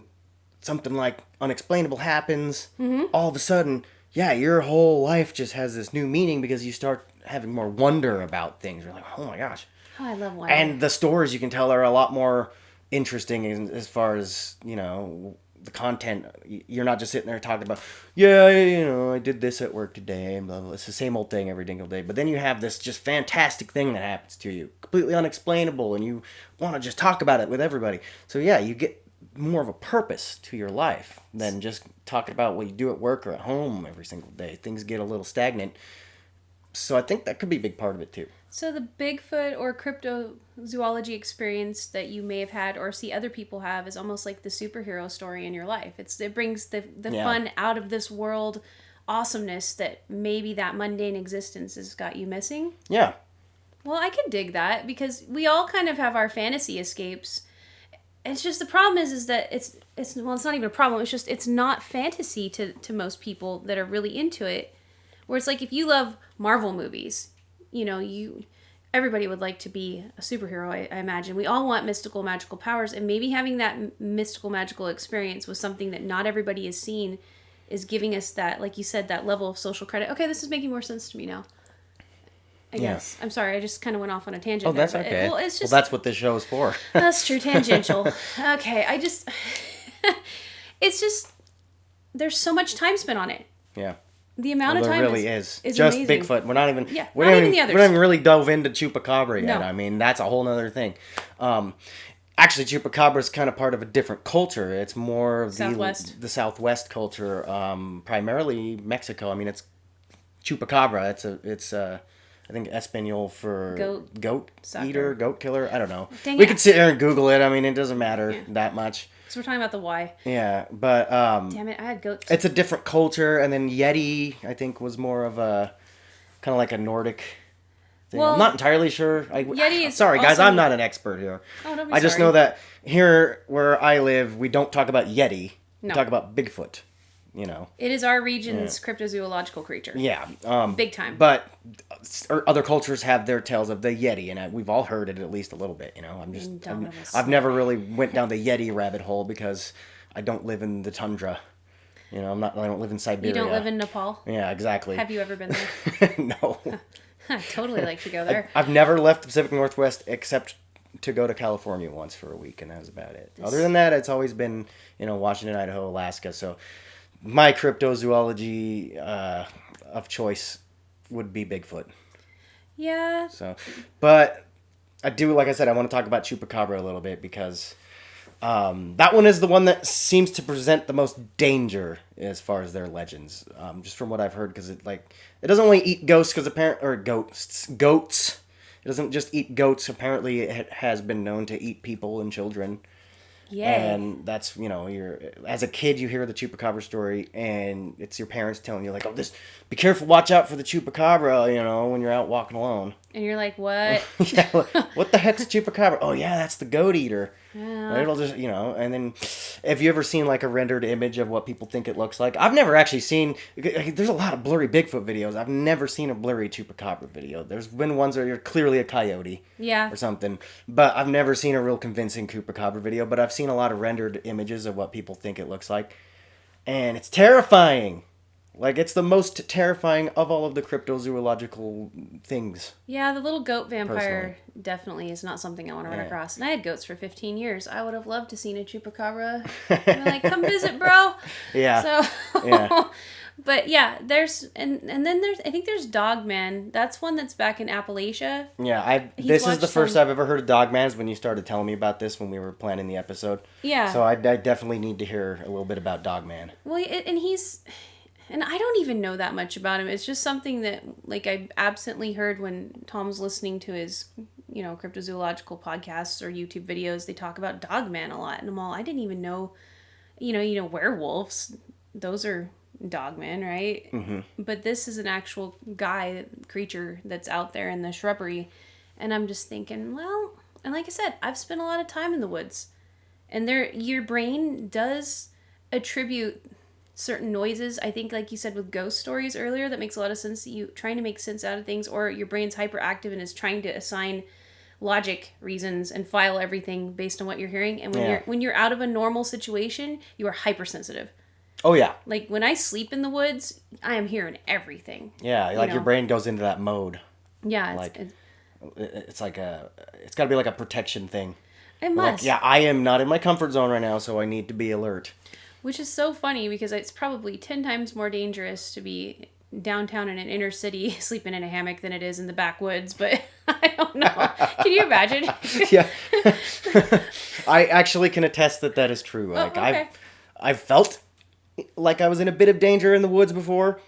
something like unexplainable happens, all of a sudden, yeah, your whole life just has this new meaning because you start having more wonder about things. You're like, oh my gosh. Oh, I love wonder. And the stories you can tell are a lot more interesting as far as, the content. You're not just sitting there talking about, I did this at work today, and blah, blah. It's the same old thing every single day. But then you have this just fantastic thing that happens to you, completely unexplainable, and you want to just talk about it with everybody. So yeah, you get more of a purpose to your life than just talking about what you do at work or at home every single day. Things get a little stagnant. So I think that could be a big part of it too. So the Bigfoot or cryptozoology experience that you may have had or see other people have is almost like the superhero story in your life. It brings the fun out of this world awesomeness that maybe that mundane existence has got you missing. Yeah. Well, I can dig that because we all kind of have our fantasy escapes. It's just the problem is that it's not even a problem. It's just it's not fantasy to most people that are really into it. Where it's like if you love Marvel movies, everybody would like to be a superhero, I imagine. We all want mystical, magical powers, and maybe having that mystical, magical experience with something that not everybody has seen is giving us that, like you said, that level of social credit. Okay, this is making more sense to me now. I guess. I'm sorry, I just kind of went off on a tangent. Oh, that's there, okay. It's just, that's what this show is for. That's true, tangential. Okay, it's just, there's so much time spent on it. Yeah. The amount of time there really is just amazing. Bigfoot. We're not even not even the others. we haven't really dove into Chupacabra yet. No. I mean, that's a whole other thing. Actually, Chupacabra is kind of part of a different culture. It's more of the Southwest culture, primarily Mexico. I mean, it's Chupacabra. It's I think Espanol for goat eater, goat killer. I don't know. We could sit there and Google it. I mean, it doesn't matter that much. So we're talking about the why. Yeah, but damn it, I had goats. It's a different culture, and then Yeti, I think, was more of a kind of like a Nordic thing. Well, I'm not entirely sure. Yeti is sorry, guys, I'm not an expert here. Oh, don't be I just know that here where I live, we don't talk about Yeti. We talk about Bigfoot. It is our region's cryptozoological creature. Yeah. Big time. But other cultures have their tales of the Yeti, and we've all heard it at least a little bit. I've never really went down the Yeti rabbit hole because I don't live in the tundra. I don't live in Siberia. You don't live in Nepal? Yeah, exactly. Have you ever been there? No. I'd totally like to go there. I've never left the Pacific Northwest except to go to California once for a week, and that was about it. Other than that, it's always been, Washington, Idaho, Alaska, so... My cryptozoology of choice would be Bigfoot. Yeah. So, but I do, like I said, I want to talk about Chupacabra a little bit because that one is the one that seems to present the most danger as far as their legends. Just from what I've heard, because it doesn't only eat ghosts, goats. It doesn't just eat goats. Apparently, it has been known to eat people and children. Yay. And that's, you're as a kid, you hear the Chupacabra story, and it's your parents telling you, like, oh, be careful, watch out for the Chupacabra, when you're out walking alone. And you're like, what? Yeah, what the heck's a Chupacabra? Oh, yeah, that's the goat eater. Yeah. It'll just, and then have you ever seen like a rendered image of what people think it looks like? I've never actually seen, there's a lot of blurry Bigfoot videos. I've never seen a blurry Chupacabra video. There's been ones where you're clearly a coyote. Yeah. Or something. But I've never seen a real convincing Chupacabra video, but I've seen a lot of rendered images of what people think it looks like. And it's terrifying. Like, it's the most terrifying of all of the cryptozoological things. Yeah, the little goat vampire definitely is not something I want to run Yeah. across. And I had goats for 15 years. I would have loved to seen a Chupacabra. I'd be like, come visit, bro. Yeah. So, Yeah. but yeah, there's, and then I think there's Dogman. That's one that's back in Appalachia. Yeah, this is the first I've ever heard of Dogman's when you started telling me about this when we were planning the episode. Yeah. So I definitely need to hear a little bit about Dogman. Well, and I don't even know that much about him. It's just something that, like, I absently heard when Tom's listening to his, cryptozoological podcasts or YouTube videos. They talk about Dogman a lot. And I'm all, I didn't even know, werewolves. Those are Dogmen, right? Mm-hmm. But this is an actual creature that's out there in the shrubbery. And I'm just thinking, well, and like I said, I've spent a lot of time in the woods. And your brain does attribute certain noises. I think, like you said with ghost stories earlier, that makes a lot of sense. You trying to make sense out of things, or your brain's hyperactive and is trying to assign logic reasons and file everything based on what you're hearing. And when you're out of a normal situation, you are hypersensitive. Oh yeah. Like when I sleep in the woods, I am hearing everything. Yeah, like your brain goes into that mode. Yeah, it's like it's got to be like a protection thing. It must. Like, yeah, I am not in my comfort zone right now, so I need to be alert. Which is so funny because it's probably 10 times more dangerous to be downtown in an inner city sleeping in a hammock than it is in the backwoods, but I don't know. Can you imagine? Yeah. I actually can attest that is true. Like, okay. I've felt like I was in a bit of danger in the woods before.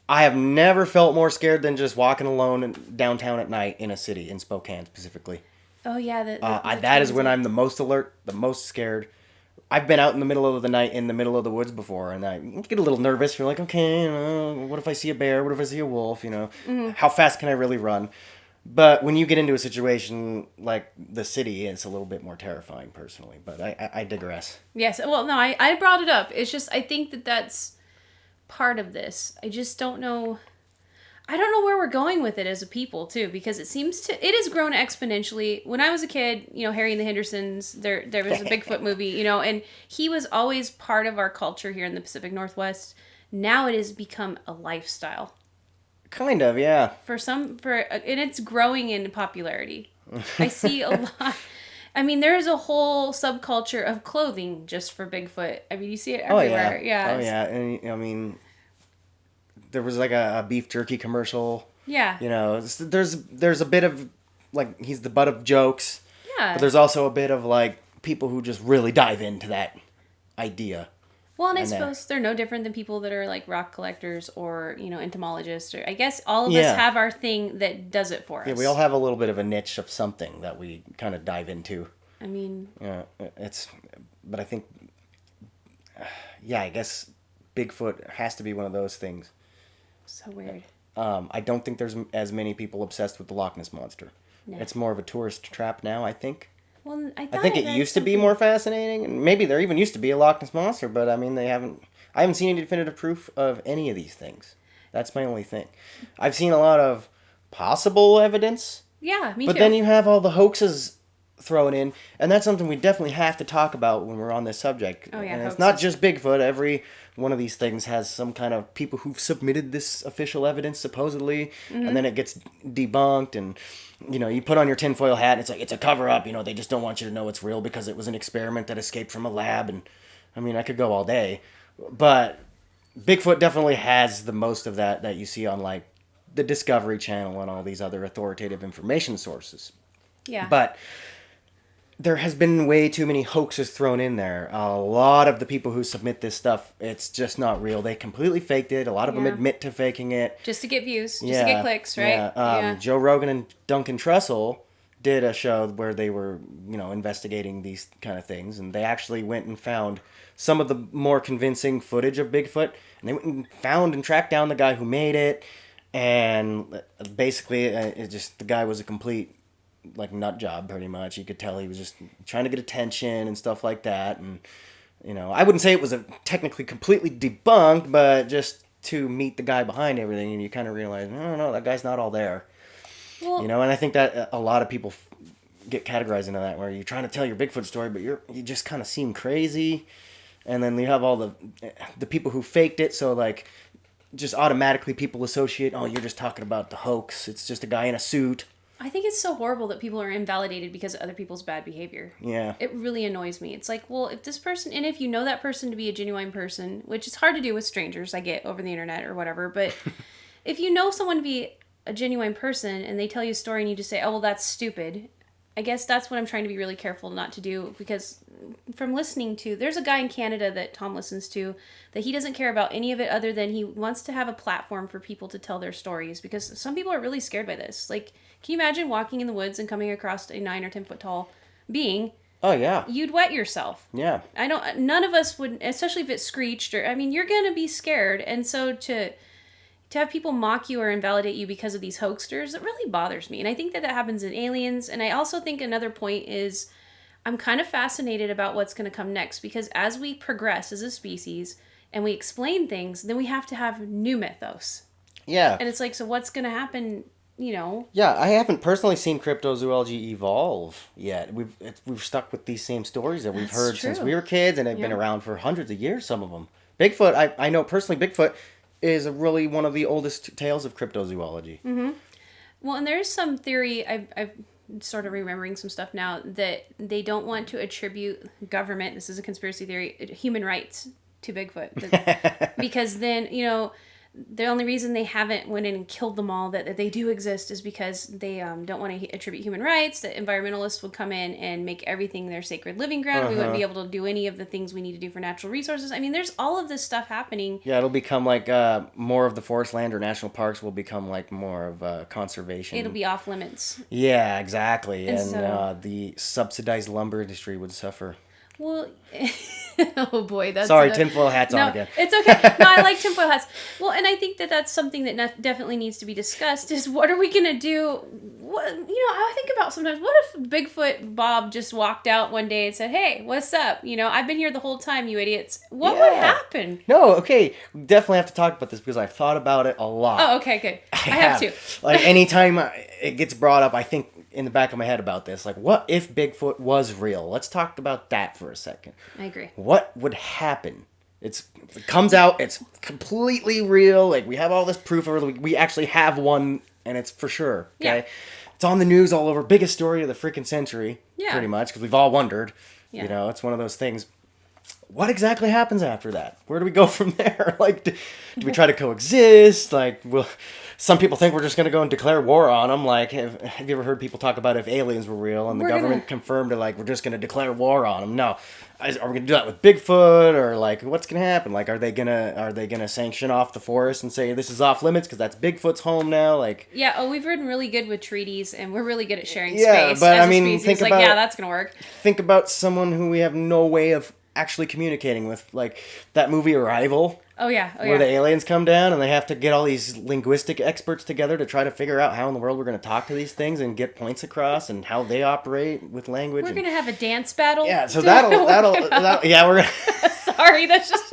I have never felt more scared than just walking alone downtown at night in a city, in Spokane specifically. Oh, yeah. That is when I'm the most alert, the most scared. I've been out in the middle of the night in the middle of the woods before, and I get a little nervous. You're like, okay, what if I see a bear? What if I see a wolf? Mm-hmm. How fast can I really run? But when you get into a situation like the city, it's a little bit more terrifying, personally. But I digress. Yes. Well, no, I brought it up. It's just, I think that's part of this. I just don't know. I don't know where we're going with it as a people, too, because it has grown exponentially. When I was a kid, Harry and the Hendersons, there was a Bigfoot movie, and he was always part of our culture here in the Pacific Northwest. Now it has become a lifestyle. Kind of, yeah. And it's growing in popularity. I see a lot. I mean, there's a whole subculture of clothing just for Bigfoot. I mean, you see it everywhere. Oh, yeah. And, I mean, there was like a beef jerky commercial. Yeah. There's a bit of, like, he's the butt of jokes. Yeah. But there's also a bit of, like, people who just really dive into that idea. Well, and I suppose they're no different than people that are, like, rock collectors or, entomologists. Or I guess all of us have our thing that does it for us. Yeah, we all have a little bit of a niche of something that we kind of dive into. I mean... Yeah, but I think... Yeah, I guess Bigfoot has to be one of those things. So weird. I don't think there's as many people obsessed with the Loch Ness Monster. No. It's more of a tourist trap now, I think. Well, I think it used to be more fascinating, and maybe there even used to be a Loch Ness Monster, but I mean, I haven't seen any definitive proof of any of these things. That's my only thing. I've seen a lot of possible evidence. Yeah, me too. But then you have all the hoaxes thrown in, and that's something we definitely have to talk about when we're on this subject. Oh, yeah, and hoaxes. It's not just Bigfoot. Every one of these things has some kind of people who've submitted this official evidence, supposedly, and then it gets debunked, and, you put on your tinfoil hat, and it's like, it's a cover-up, they just don't want you to know it's real because it was an experiment that escaped from a lab, and, I mean, I could go all day. But Bigfoot definitely has the most of that you see on, like, the Discovery Channel and all these other authoritative information sources. Yeah. But there has been way too many hoaxes thrown in there. A lot of the people who submit this stuff, it's just not real. They completely faked it. A lot of them admit to faking it. Just to get views. Just to get clicks, right? Yeah. Joe Rogan and Duncan Trussell did a show where they were, investigating these kind of things, and they actually went and found some of the more convincing footage of Bigfoot, and they went and found and tracked down the guy who made it, and basically, the guy was a complete, like, nut job, pretty much. You could tell he was just trying to get attention and stuff like that, and, I wouldn't say it was technically completely debunked, but just to meet the guy behind everything, and you kind of realize, no, that guy's not all there. Well, and I think that a lot of people get categorized into that, where you're trying to tell your Bigfoot story, but you just kind of seem crazy, and then you have all the people who faked it, so like just automatically people associate, oh, you're just talking about the hoax. It's just a guy in a suit. I think it's so horrible that people are invalidated because of other people's bad behavior. Yeah. It really annoys me. It's like, well, if this person, and if you know that person to be a genuine person, which is hard to do with strangers, I get, over the internet or whatever, but if you know someone to be a genuine person and they tell you a story and you just say, oh, well, that's stupid, I guess that's what I'm trying to be really careful not to do, because from listening to, there's a guy in Canada that Tom listens to, that he doesn't care about any of it other than he wants to have a platform for people to tell their stories, because some people are really scared by this. Like, can you imagine walking in the woods and coming across a 9 or 10 foot tall being? Oh, yeah. You'd wet yourself. Yeah. None of us would, especially if it screeched, or, I mean, you're going to be scared. And so to have people mock you or invalidate you because of these hoaxsters, it really bothers me. And I think that happens in aliens. And I also think another point is I'm kind of fascinated about what's going to come next, because as we progress as a species and we explain things, then we have to have new mythos. Yeah. And it's like, so what's going to happen, Yeah, I haven't personally seen cryptozoology evolve yet. We've stuck with these same stories that we've heard since we were kids, and they've been around for hundreds of years, some of them. Bigfoot, I know personally, Bigfoot is really one of the oldest tales of cryptozoology. Mm-hmm. Well, and there's some theory, I've sort of remembering some stuff now, that they don't want to attribute government, this is a conspiracy theory, human rights to Bigfoot. Because then, the only reason they haven't went in and killed them all, that they do exist, is because they don't want to attribute human rights, that environmentalists would come in and make everything their sacred living ground. We wouldn't be able to do any of the things we need to do for natural resources. I mean, there's all of this stuff happening. Yeah, it'll become like more of the forest land or national parks will become like more of conservation. It'll be off limits. Yeah, exactly. And so, the subsidized lumber industry would suffer. Well, oh boy, that's... Sorry, tinfoil hats on again. It's okay. No, I like tinfoil hats. Well, and I think that that's something that definitely needs to be discussed, is what are we going to do? I think about sometimes, what if Bigfoot Bob just walked out one day and said, hey, what's up? I've been here the whole time, you idiots. What would happen? No, okay. We definitely have to talk about this, because I've thought about it a lot. Oh, okay, good. I have to. Like, anytime it gets brought up, I think in the back of my head about this. Like, what if Bigfoot was real? Let's talk about that for a second. I agree. What would happen? It comes out, it's completely real. Like, we have all this proof of it. We actually have one, and it's for sure. Okay? Yeah. It's on the news all over. Biggest story of the freaking century. Yeah. Pretty much, because we've all wondered. Yeah. It's one of those things. What exactly happens after that? Where do we go from there? Like, do we try to coexist? Like, some people think we're just going to go and declare war on them. Like, have you ever heard people talk about if aliens were real and the government confirmed it, like, we're just going to declare war on them? No. Are we going to do that with Bigfoot? Or, like, what's going to happen? Like, are they going to sanction off the forest and say this is off limits because that's Bigfoot's home now? Like, yeah, we've been really good with treaties, and we're really good at sharing space. Yeah, but as I mean, a species. think like, about, yeah, that's going to work. Think about someone who we have no way of actually communicating with, like that movie Arrival. Oh yeah. Where the aliens come down and they have to get all these linguistic experts together to try to figure out how in the world we're going to talk to these things and get points across and how they operate with language. We're going to have a dance battle. Yeah, so that'll yeah, we're gonna... Sorry, that's just...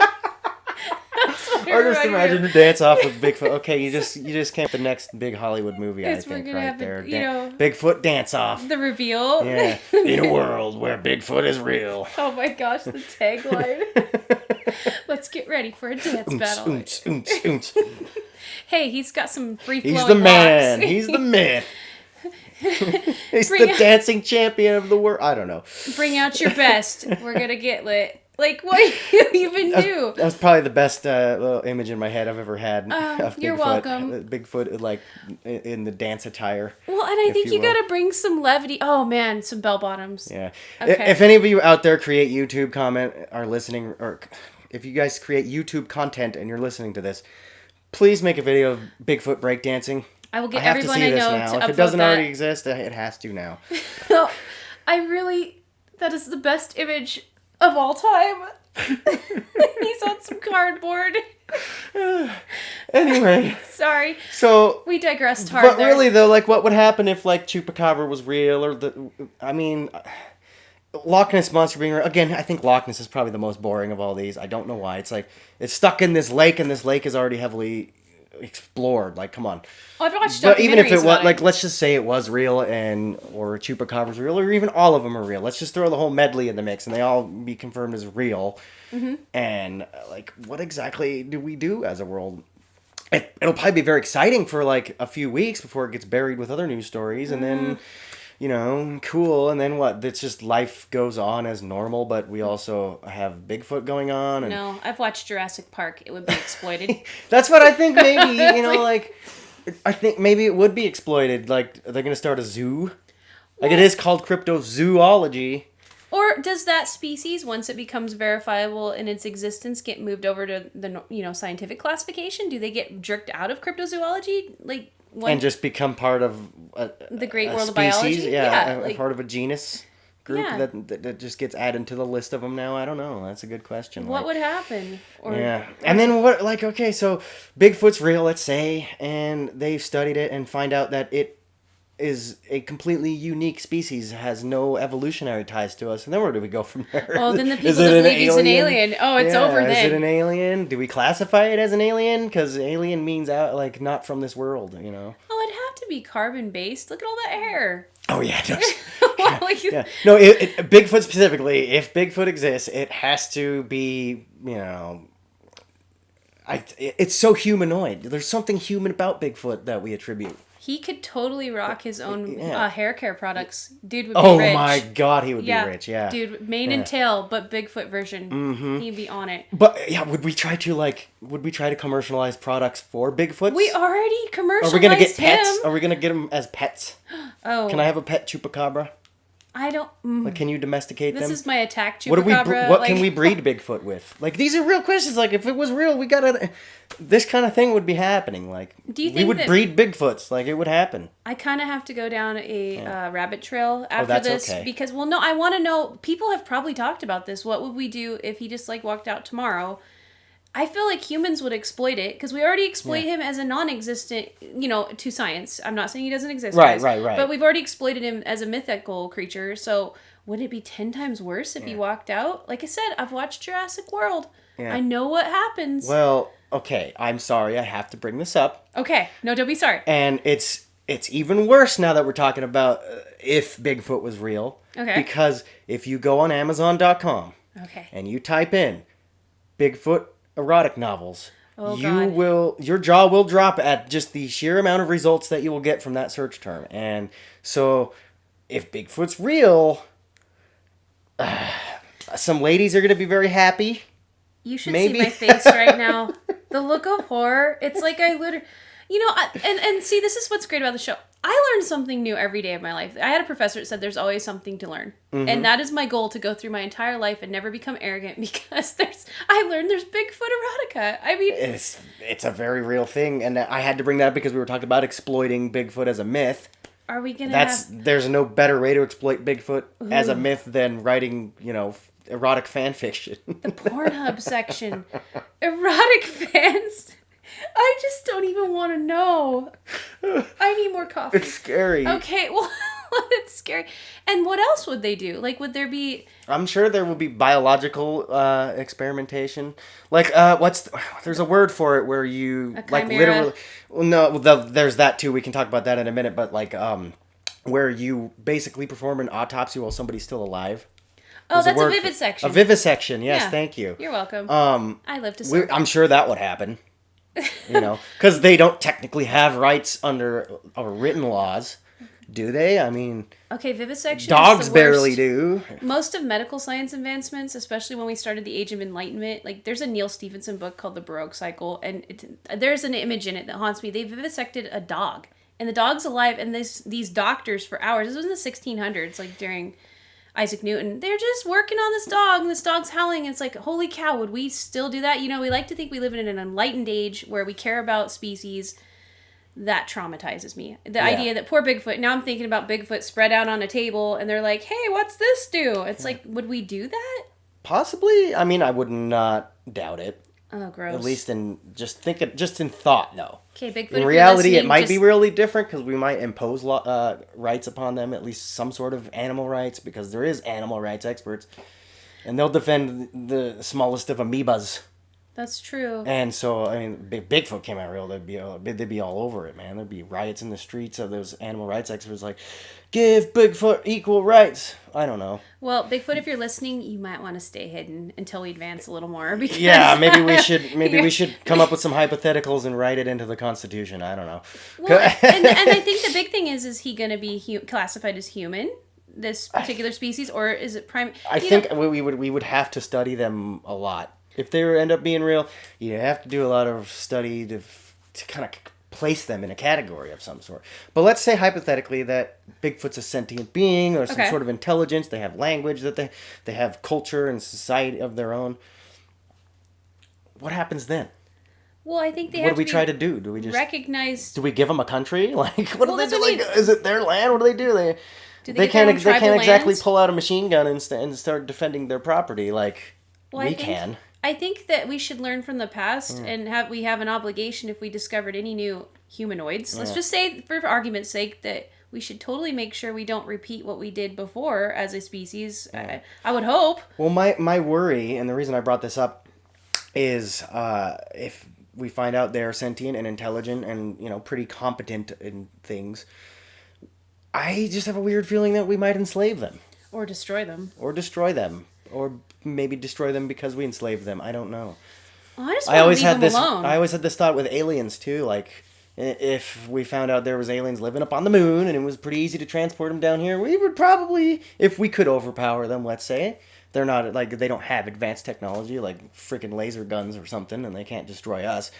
Or just imagine the dance off with Bigfoot. Okay, you just came up with the next big Hollywood movie, I think, right there. Bigfoot dance off. The reveal. Yeah. In a world where Bigfoot is real. Oh my gosh, the tagline. Let's get ready for a dance battle. Hey, he's got some free-flowing He's the man. locks. He's the myth. He's the dancing champion of the world. I don't know. Bring out your best. We're going to get lit. Like, what do you even do? That's probably the best little image in my head I've ever had of Bigfoot. You're welcome. Bigfoot, like, in the dance attire. Well, and I think you got to bring some levity. Oh, man, some bell bottoms. Yeah. Okay. If any of you out there create YouTube are listening, or if you guys create YouTube content and you're listening to this, please make a video of Bigfoot breakdancing. I will get have to everyone see I this know now. to If upvote it doesn't that. already exist, it has to now. No, that is the best image of all time. He's on some cardboard. Anyway, Sorry, so we digressed hard but there. really though, like, what would happen if like Chupacabra was real, or Loch Ness monster being real? Again, I think Loch Ness is probably the most boring of all these. I don't know why. It's like it's stuck in this lake, and this lake is already heavily explored. Like, come on. Oh, I've watched But even if it documentaries was, about like, let's just say it was real, or Chupacabra's real, or even all of them are real. Let's just throw the whole medley in the mix, and they all be confirmed as real. Mm-hmm. And like, what exactly do we do as a world? It'll probably be very exciting for like a few weeks before it gets buried with other news stories, and then, cool. And then what? It's just life goes on as normal, but we also have Bigfoot going on. And No, I've watched Jurassic Park. It would be exploited. that's what I think. Maybe I think maybe it would be exploited. Like, they're gonna start a zoo. Like, it is called cryptozoology. Or does that species, once it becomes verifiable in its existence, get moved over to the scientific classification? Do they get jerked out of cryptozoology, like And just become part of the great world species? of biology? Yeah, part of a genus group Yeah. that just gets added to the list of them now. I don't know. That's a good question. What would happen? Yeah, and then what? Like, okay, so Bigfoot's real, let's say, and they've studied it and find out that it is a completely unique species, has no evolutionary ties to us, and then where do we go from there? Oh, then the people that believe he's an alien. Oh, it's over then. Is it an alien? Do we classify it as an alien? Because alien means out, like, not from this world, you know? Oh, it'd have to be carbon based. Look at all that hair. Oh, yeah, it does. Like, Yeah. No, Bigfoot specifically, if Bigfoot exists, it has to be, it's so humanoid. There's something human about Bigfoot that we attribute. he could totally rock his own hair care products. Dude would be Oh rich. my god, he would be rich, yeah. Dude, mane and tail, but Bigfoot version. Mm-hmm. He'd be on it. But yeah, would we try to commercialize products for Bigfoots? We already commercialized Are we gonna get pets? him. Are we gonna get them as pets? Oh. Can I have a pet Chupacabra? I don't... Like, can you domesticate them? This is my attack Chupacabra. Chupacabra. Can we breed Bigfoot with? Like, these are real questions. Like, if it was real, we gotta... This kind of thing would be happening. Like, Do you we think would that- breed Bigfoots. Like, it would happen. I kind of have to go down a rabbit trail after that's this okay. because, well, no, I want to know. People have probably talked about this. What would we do if he just like walked out tomorrow? I feel like humans would exploit it because we already exploit him as a non-existent, to science. I'm not saying he doesn't exist, Right. But we've already exploited him as a mythical creature. So wouldn't it be 10 times worse if he walked out? Like I said, I've watched Jurassic World. Yeah. I know what happens. Well, okay. I'm sorry. I have to bring this up. Okay. No, don't be sorry. And it's even worse now that we're talking about if Bigfoot was real. Okay. Because if you go on Amazon.com Okay. and you type in Bigfoot erotic novels, Oh, God. your jaw will drop at just the sheer amount of results that you will get from that search term. And so if Bigfoot's real, some ladies are going to be very happy. You should Maybe. see my face right now. The look of horror. It's like I literally... and see, this is what's great about the show. I learn something new every day of my life. I had a professor that said there's always something to learn. Mm-hmm. And that is my goal, to go through my entire life and never become arrogant because I learned there's Bigfoot erotica. I mean... It's a very real thing. And I had to bring that up because we were talking about exploiting Bigfoot as a myth. Are we going to have... There's no better way to exploit Bigfoot as a myth than writing, erotic fan fiction. The Pornhub section. Erotic fans. I just don't even want to know. I need more coffee. It's scary. Okay, well, it's scary. And what else would they do? Like, would there be... I'm sure there will be biological experimentation. Like, there's a word for it where you... A like, chimera? literally... Well, no, there's that too. We can talk about that in a minute. But, like, where you basically perform an autopsy while somebody's still alive. Oh, There's that's a word vivisection. A vivisection, yes, Yeah. thank you. You're welcome. I live to serve. I'm sure that would happen. Because they don't technically have rights under our written laws, do they? I mean, Okay, vivisection dogs is the barely worst. do. Most of medical science advancements, especially when we started the Age of Enlightenment, like there's a Neil Stephenson book called The Baroque Cycle, and there's an image in it that haunts me. They vivisected a dog, and the dog's alive, and these doctors for hours, this was in the 1600s, like during Isaac Newton, they're just working on this dog, and this dog's howling, and it's like, holy cow, would we still do that? We like to think we live in an enlightened age where we care about species. that traumatizes me. The idea that poor Bigfoot, now I'm thinking about Bigfoot spread out on a table and they're like, hey, what's this do? It's like, would we do that? Possibly. I mean, I would not doubt it. Oh, gross. At least in just in thought, no. Okay, Bigfoot. In reality, it might be really different because we might impose rights upon them, at least some sort of animal rights, because there is animal rights experts, and they'll defend the smallest of amoebas. That's true. And so, I mean, Bigfoot came out real, they'd be all over it, man. There'd be riots in the streets of those animal rights experts like, give Bigfoot equal rights. I don't know. Well, Bigfoot, if you're listening, you might want to stay hidden until we advance a little more. Because maybe we should come up with some hypotheticals and write it into the Constitution. I don't know. Well, and I think the big thing is he going to be classified as human, this particular species, or is it prime? I think we would have to study them a lot. If they end up being real, you have to do a lot of study to kind of place them in a category of some sort. But let's say hypothetically that Bigfoot's a sentient being or some sort of intelligence. They have language, that they have culture and society of their own. What happens then? Well, I think what do we try to do? Do we just recognize? Do we give them a country? Like, what do they do? Like, is it their land? What do they do? They can't exactly pull out a machine gun and start defending their property like we can. I think that we should learn from the past and we have an obligation if we discovered any new humanoids. Let's just say, for argument's sake, that we should totally make sure we don't repeat what we did before as a species. I would hope. Well, my worry, and the reason I brought this up, is if we find out they're sentient and intelligent and pretty competent in things, I just have a weird feeling that we might enslave them. Or destroy them. Or maybe destroy them because we enslaved them. I don't know. Well, I always had this thought with aliens too. Like, if we found out there was aliens living up on the moon and it was pretty easy to transport them down here, we would probably, if we could overpower them, let's say, they're not like they don't have advanced technology like freaking laser guns or something, and they can't destroy us.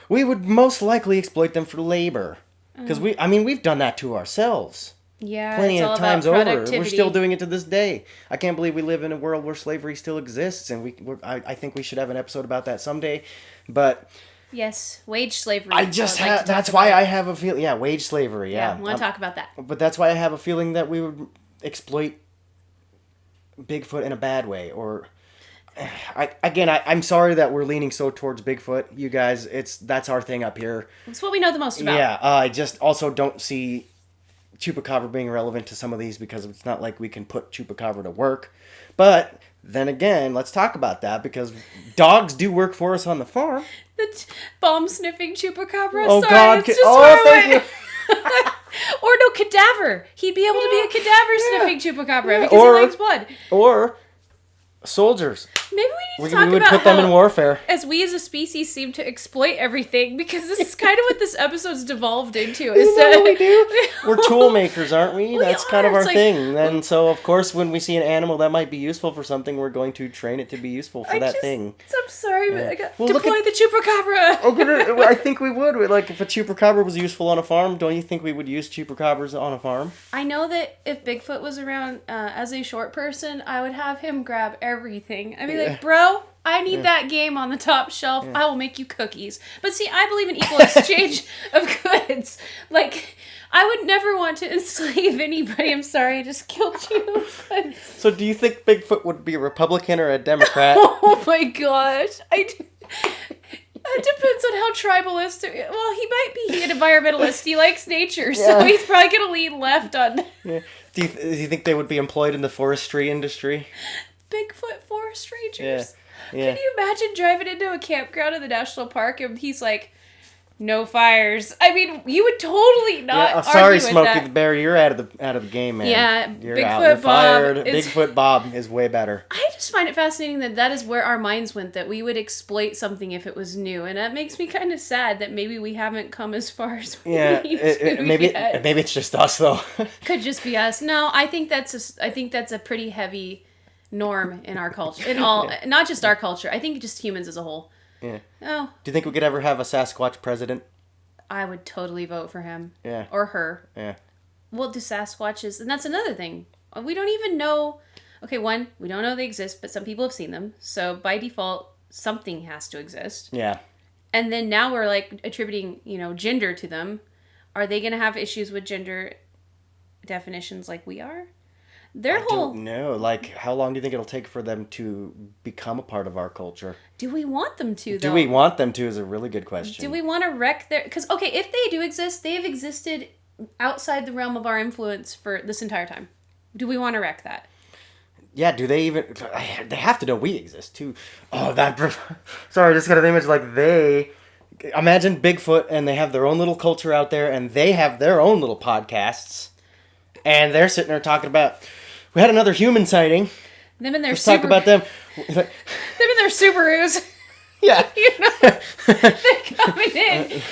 We would most likely exploit them for labor because we've done that to ourselves. Yeah, plenty of times over. We're still doing it to this day. I can't believe we live in a world where slavery still exists, and I think we should have an episode about that someday. But yes, wage slavery. That's why I have a feeling. Yeah, wage slavery. Yeah, I want to talk about that. But that's why I have a feeling that we would exploit Bigfoot in a bad way. Or I'm sorry that we're leaning so towards Bigfoot. You guys, that's our thing up here. It's what we know the most about. Yeah, I just also don't see Chupacabra being relevant to some of these because it's not like we can put Chupacabra to work. But then again, let's talk about that because dogs do work for us on the farm. The bomb sniffing Chupacabra. Oh, sorry, God. it's just thank you. Or no, cadaver. He'd be able to be a cadaver sniffing Chupacabra because he likes blood. Or soldiers. Maybe we need to talk about we would put them in warfare. As we as a species seem to exploit everything, because this is kind of what this episode's devolved into. Is that we do? We're tool makers, aren't we? That's kind of our thing. And so, of course, when we see an animal that might be useful for something, we're going to train it to be useful for that thing. I'm sorry, but I got deploy the Chupacabra. I think we would. Like, if a Chupacabra was useful on a farm, don't you think we would use Chupacabras on a farm? I know that if Bigfoot was around as a short person, I would have him grab everything. I'd be like, bro, I need that game on the top shelf. I will make you cookies. But see, I believe in equal exchange of goods. Like, I would never want to enslave anybody. I'm sorry, I just killed you. So do you think Bigfoot would be a Republican or a Democrat? Oh my gosh. It depends on how tribalistic. Well, he might be an environmentalist. He likes nature, so he's probably going to lean left on... Yeah. Do you think they would be employed in the forestry industry? Bigfoot forest rangers. Yeah. Can you imagine driving into a campground in the national park and he's like, no fires? I mean, you would totally not argue sorry, with Smokey that. the Bear, you're out of the game, man. Yeah, you're Bigfoot out. You're fired. Bob. Bigfoot Bob is way better. I just find it fascinating that is where our minds went, that we would exploit something if it was new, and that makes me kind of sad that maybe we haven't come as far as we need to maybe yet. Maybe it's just us though. Could just be us. No, I think that's a pretty heavy norm in our culture, in all, not just our culture. I think just humans as a whole. Yeah. Oh. Do you think we could ever have a Sasquatch president? I would totally vote for him. Yeah. Or her. Yeah. Well, do Sasquatches, and that's another thing. We don't even know. Okay, one, we don't know they exist, but some people have seen them. So by default, something has to exist. Yeah. And then now we're like attributing, gender to them. Are they going to have issues with gender definitions like we are? I don't know. Like, how long do you think it'll take for them to become a part of our culture? Do we want them to, though? Do we want them to is a really good question. Do we want to wreck their... Because, okay, if they do exist, they have existed outside the realm of our influence for this entire time. Do we want to wreck that? Yeah, do they even... They have to know we exist, too. Oh, that... Sorry, I just got an image like they... Imagine Bigfoot, and they have their own little culture out there, and they have their own little podcasts. And they're sitting there talking about... We had another human sighting. Them and their Let's talk about them. Them and their Subarus. Yeah. You know, they're coming in.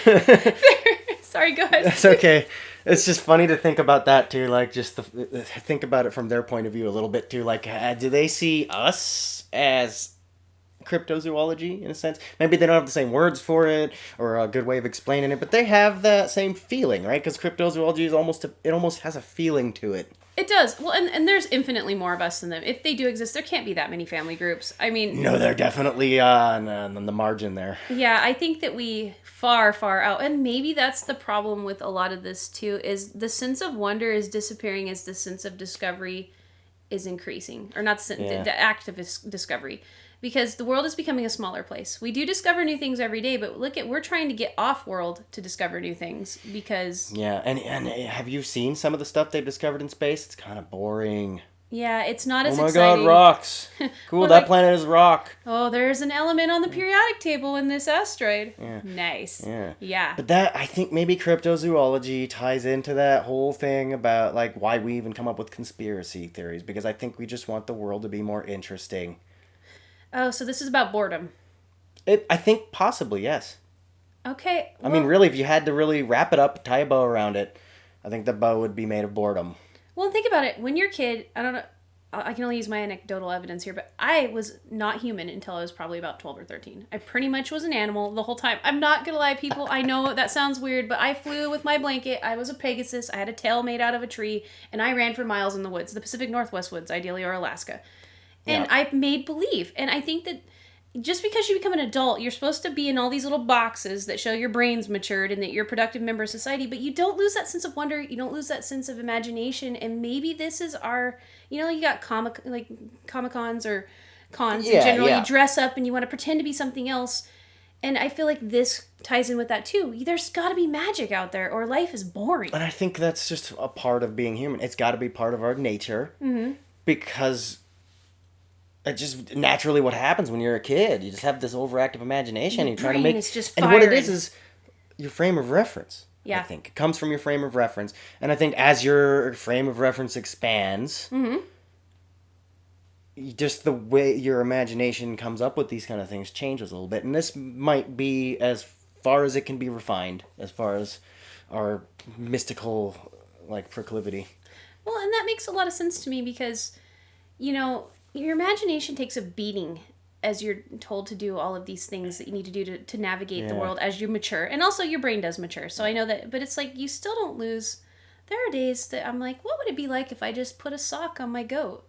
Sorry, go ahead. That's okay. It's just funny to think about that too. Like, just think about it from their point of view a little bit too. Like, do they see us as cryptozoology in a sense? Maybe they don't have the same words for it or a good way of explaining it, but they have that same feeling, right? Because cryptozoology is almost has a feeling to it. It does. Well, and there's infinitely more of us than them. If they do exist, there can't be that many family groups. I mean... No, they're definitely on the margin there. Yeah, I think that we far, far out. And maybe that's the problem with a lot of this, too, is the sense of wonder is disappearing as the sense of discovery is increasing. Or not the act of discovery. Because the world is becoming a smaller place. We do discover new things every day, but we're trying to get off-world to discover new things because... Yeah, and have you seen some of the stuff they've discovered in space? It's kind of boring. Yeah, it's not as exciting. exciting. Oh my god, rocks. Cool, that planet is rock. Oh, there's an element on the periodic table in this asteroid. Yeah. Nice. Yeah. But that, I think maybe cryptozoology ties into that whole thing about like why we even come up with conspiracy theories, because I think we just want the world to be more interesting. Oh, so this is about boredom. I think possibly, yes. Okay. Well, I mean, really, if you had to really wrap it up, tie a bow around it, I think the bow would be made of boredom. Well, think about it. When you're a kid, I don't know, I can only use my anecdotal evidence here, but I was not human until I was probably about 12 or 13. I pretty much was an animal the whole time. I'm not going to lie, people. I know that sounds weird, but I flew with my blanket. I was a Pegasus. I had a tail made out of a tree, and I ran for miles in the woods, the Pacific Northwest woods, ideally, or Alaska. And I made believe. And I think that just because you become an adult, you're supposed to be in all these little boxes that show your brain's matured and that you're a productive member of society, but you don't lose that sense of wonder, you don't lose that sense of imagination, and maybe this is our, you got Comic-Cons or cons in general, you dress up and you want to pretend to be something else, and I feel like this ties in with that too. There's got to be magic out there, or life is boring. And I think that's just a part of being human. It's got to be part of our nature, because... It's just naturally what happens when you're a kid. You just have this overactive imagination. You're trying to make... Is just and what it is your frame of reference. Yeah. I think it comes from your frame of reference. And I think as your frame of reference expands, just the way your imagination comes up with these kind of things changes a little bit. And this might be as far as it can be refined, as far as our mystical proclivity. Well, and that makes a lot of sense to me because, your imagination takes a beating as you're told to do all of these things that you need to do to navigate the world as you mature. And also your brain does mature. So I know that, but it's like you still don't lose. There are days that I'm like, what would it be like if I just put a sock on my goat?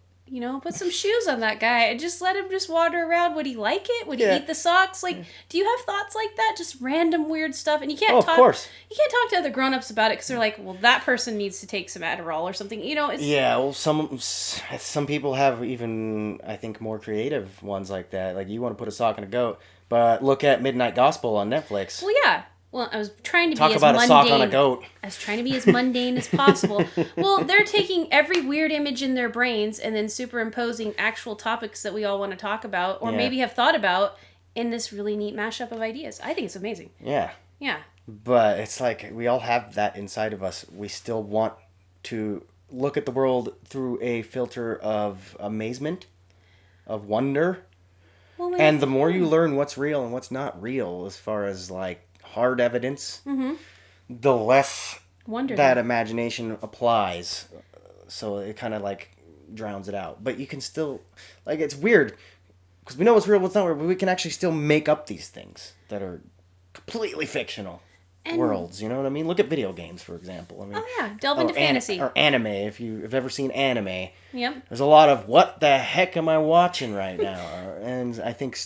Put some shoes on that guy and just let him just wander around. Would he like it? Would he eat the socks? Do you have thoughts like that? Just random weird stuff. And you can't talk. Of course. You can't talk to other grown-ups about it because they're like, well, that person needs to take some Adderall or something. It's... Yeah, well, some people have even, I think, more creative ones like that. Like, you want to put a sock on a goat, but look at Midnight Gospel on Netflix. Well, yeah. Well, I was trying to be as mundane. Talk about a sock on a goat. I was trying to be as mundane as possible. Well, they're taking every weird image in their brains and then superimposing actual topics that we all want to talk about or maybe have thought about in this really neat mashup of ideas. I think it's amazing. Yeah. Yeah. But it's like we all have that inside of us. We still want to look at the world through a filter of amazement, of wonder. Well, and the more you learn what's real and what's not real as far as hard evidence, the less that imagination applies. So it kind of drowns it out. But you can still, it's weird because we know what's real, what's not real, but we can actually still make up these things that are completely fictional worlds. You know what I mean? Look at video games, for example. Delve into fantasy. Or anime, if you've ever seen anime. Yep. There's a lot of, what the heck am I watching right now? And I think,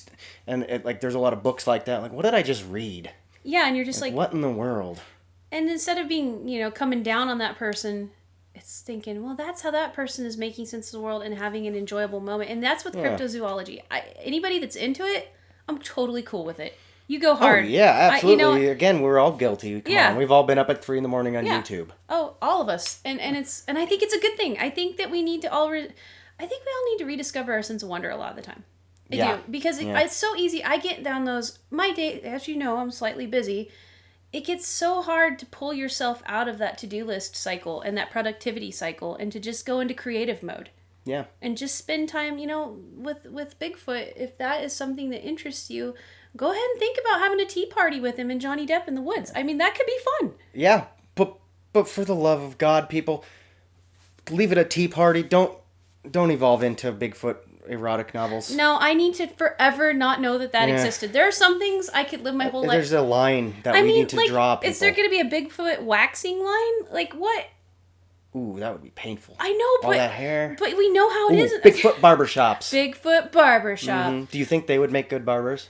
there's a lot of books like that. What did I just read? Yeah, and you're just what in the world? And instead of being, coming down on that person, it's thinking, well, that's how that person is making sense of the world and having an enjoyable moment. And that's with cryptozoology. Anybody that's into it, I'm totally cool with it. You go hard. Oh, yeah, absolutely. Again, we're all guilty. Come on. We've all been up at 3 a.m. on YouTube. Oh, all of us. And I think it's a good thing. I think that we need to I think we all need to rediscover our sense of wonder a lot of the time. I do. Because it's so easy. I get down those, my day, as you know, I'm slightly busy. It gets so hard to pull yourself out of that to-do list cycle and that productivity cycle and to just go into creative mode. Yeah. And just spend time, with Bigfoot. If that is something that interests you, go ahead and think about having a tea party with him and Johnny Depp in the woods. I mean, that could be fun. Yeah, but for the love of God, people, leave it a tea party. Don't evolve into Bigfoot erotic novels. No, I need to forever not know that existed. There are some things I could live my whole life. There's a line that we need to draw, people. Is there going to be a Bigfoot waxing line? Like, what? Ooh, that would be painful. I know, all that hair. But we know how it is. Bigfoot barbershops. Bigfoot barbershop. Mm-hmm. Do you think they would make good barbers?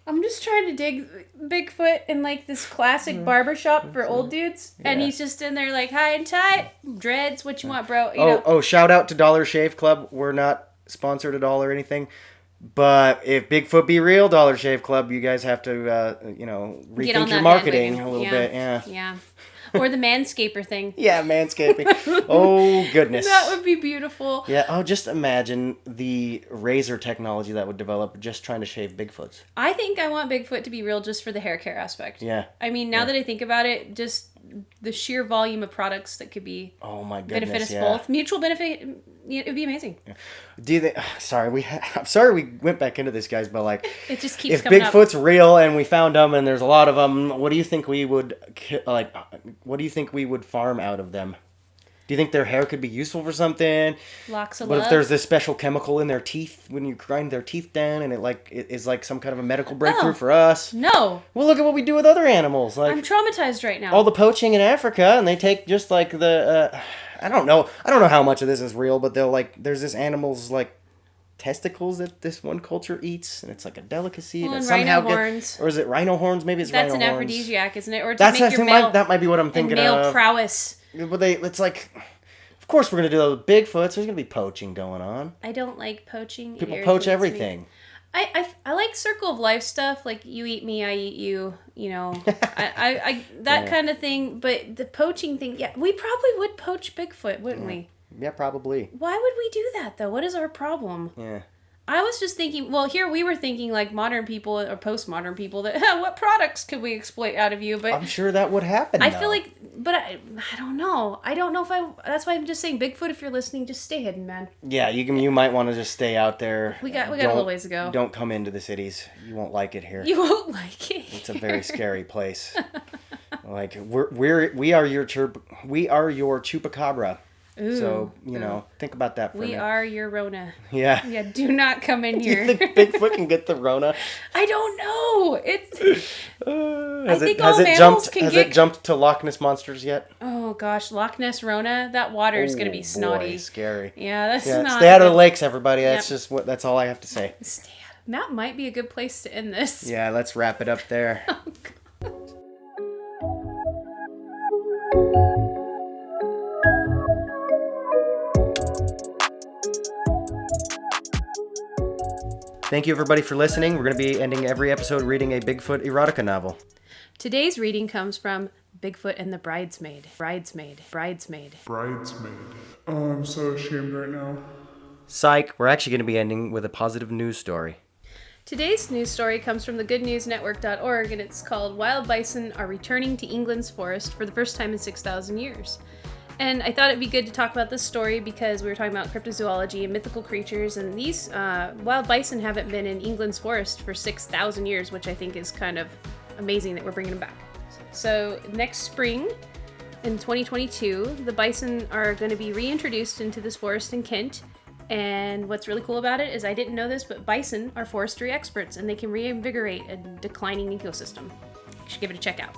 I'm just trying to dig Bigfoot in like this classic barbershop for old dudes, and he's just in there like high and tight, dreads. What you want, bro? You know. Shout out to Dollar Shave Club. We're not sponsored at all or anything, but if Bigfoot be real, Dollar Shave Club, you guys have to rethink your marketing a little bit. Yeah. Or the manscaper thing. Yeah, manscaping. Oh, goodness. That would be beautiful. Yeah, just imagine the razor technology that would develop just trying to shave Bigfoots. I think I want Bigfoot to be real just for the hair care aspect. Yeah. I mean, now that I think about it, just the sheer volume of products that could be benefit us both. Mutual benefit, it would be amazing. Yeah. Do you think... I'm sorry we went back into this, guys, but like... It just keeps coming up. If Bigfoot's real and we found them and there's a lot of them, what do you think we would... what do you think we would farm out of them? Do you think their hair could be useful for something? Locks of love. What if there's this special chemical in their teeth when you grind their teeth down and it is like some kind of a medical breakthrough for us? No. Well, look at what we do with other animals. Like, I'm traumatized right now. All the poaching in Africa, and they take just like the... I don't know how much of this is real, but there's this animal's like testicles that this one culture eats, and it's like a delicacy. Well, and rhino horns. Or is it rhino horns? Maybe it's rhino horns. That's an aphrodisiac, isn't it? Or that might be what I'm thinking of. Male prowess. But it's like, of course we're going to do that with Bigfoots. There's going to be poaching going on. I don't like poaching. People poach everything. I like circle of life stuff, like you eat me, I eat you, I that kind of thing. But the poaching thing, we probably would poach Bigfoot, wouldn't we? Yeah, probably. Why would we do that, though? What is our problem? Yeah. I was just thinking, here we were thinking like modern people or postmodern people that, what products could we exploit out of you? But I'm sure that would happen. I feel like, but I don't know. I don't know if that's why I'm just saying, Bigfoot, if you're listening, just stay hidden, man. Yeah, you might want to just stay out there. We got a little ways to go. Don't come into the cities. You won't like it here. You won't like it. It's a very scary place. Like we are your Chupacabra. Ooh, so, think about that for a minute. We are your Rona. Yeah. Yeah, do not come in here. Do you think Bigfoot can get the Rona? I don't know. Has it jumped to Loch Ness monsters yet? Oh, gosh. Loch Ness Rona? That water is going to be snotty. Boy, scary. Yeah, that's not... Stay out of the lakes, everybody. That's that's all I have to say. That might be a good place to end this. Yeah, let's wrap it up there. Oh, God. Thank you, everybody, for listening. We're going to be ending every episode reading a Bigfoot erotica novel. Today's reading comes from Bigfoot and the Bridesmaid. Bridesmaid. Oh, I'm so ashamed right now. Psych. We're actually going to be ending with a positive news story. Today's news story comes from thegoodnewsnetwork.org, and it's called Wild Bison Are Returning to England's Forest for the First Time in 6,000 Years. And I thought it'd be good to talk about this story because we were talking about cryptozoology and mythical creatures, and these wild bison haven't been in England's forest for 6,000 years, which I think is kind of amazing that we're bringing them back. So next spring, in 2022, the bison are going to be reintroduced into this forest in Kent. And what's really cool about it is I didn't know this, but bison are forestry experts, and they can reinvigorate a declining ecosystem. You should give it a check out.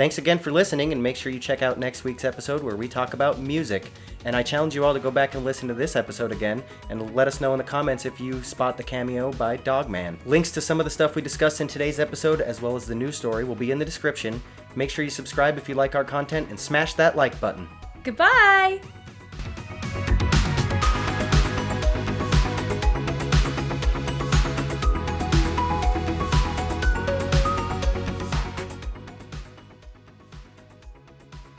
Thanks again for listening, and make sure you check out next week's episode where we talk about music. And I challenge you all to go back and listen to this episode again, and let us know in the comments if you spot the cameo by Dogman. Links to some of the stuff we discussed in today's episode, as well as the news story, will be in the description. Make sure you subscribe if you like our content, and smash that like button. Goodbye!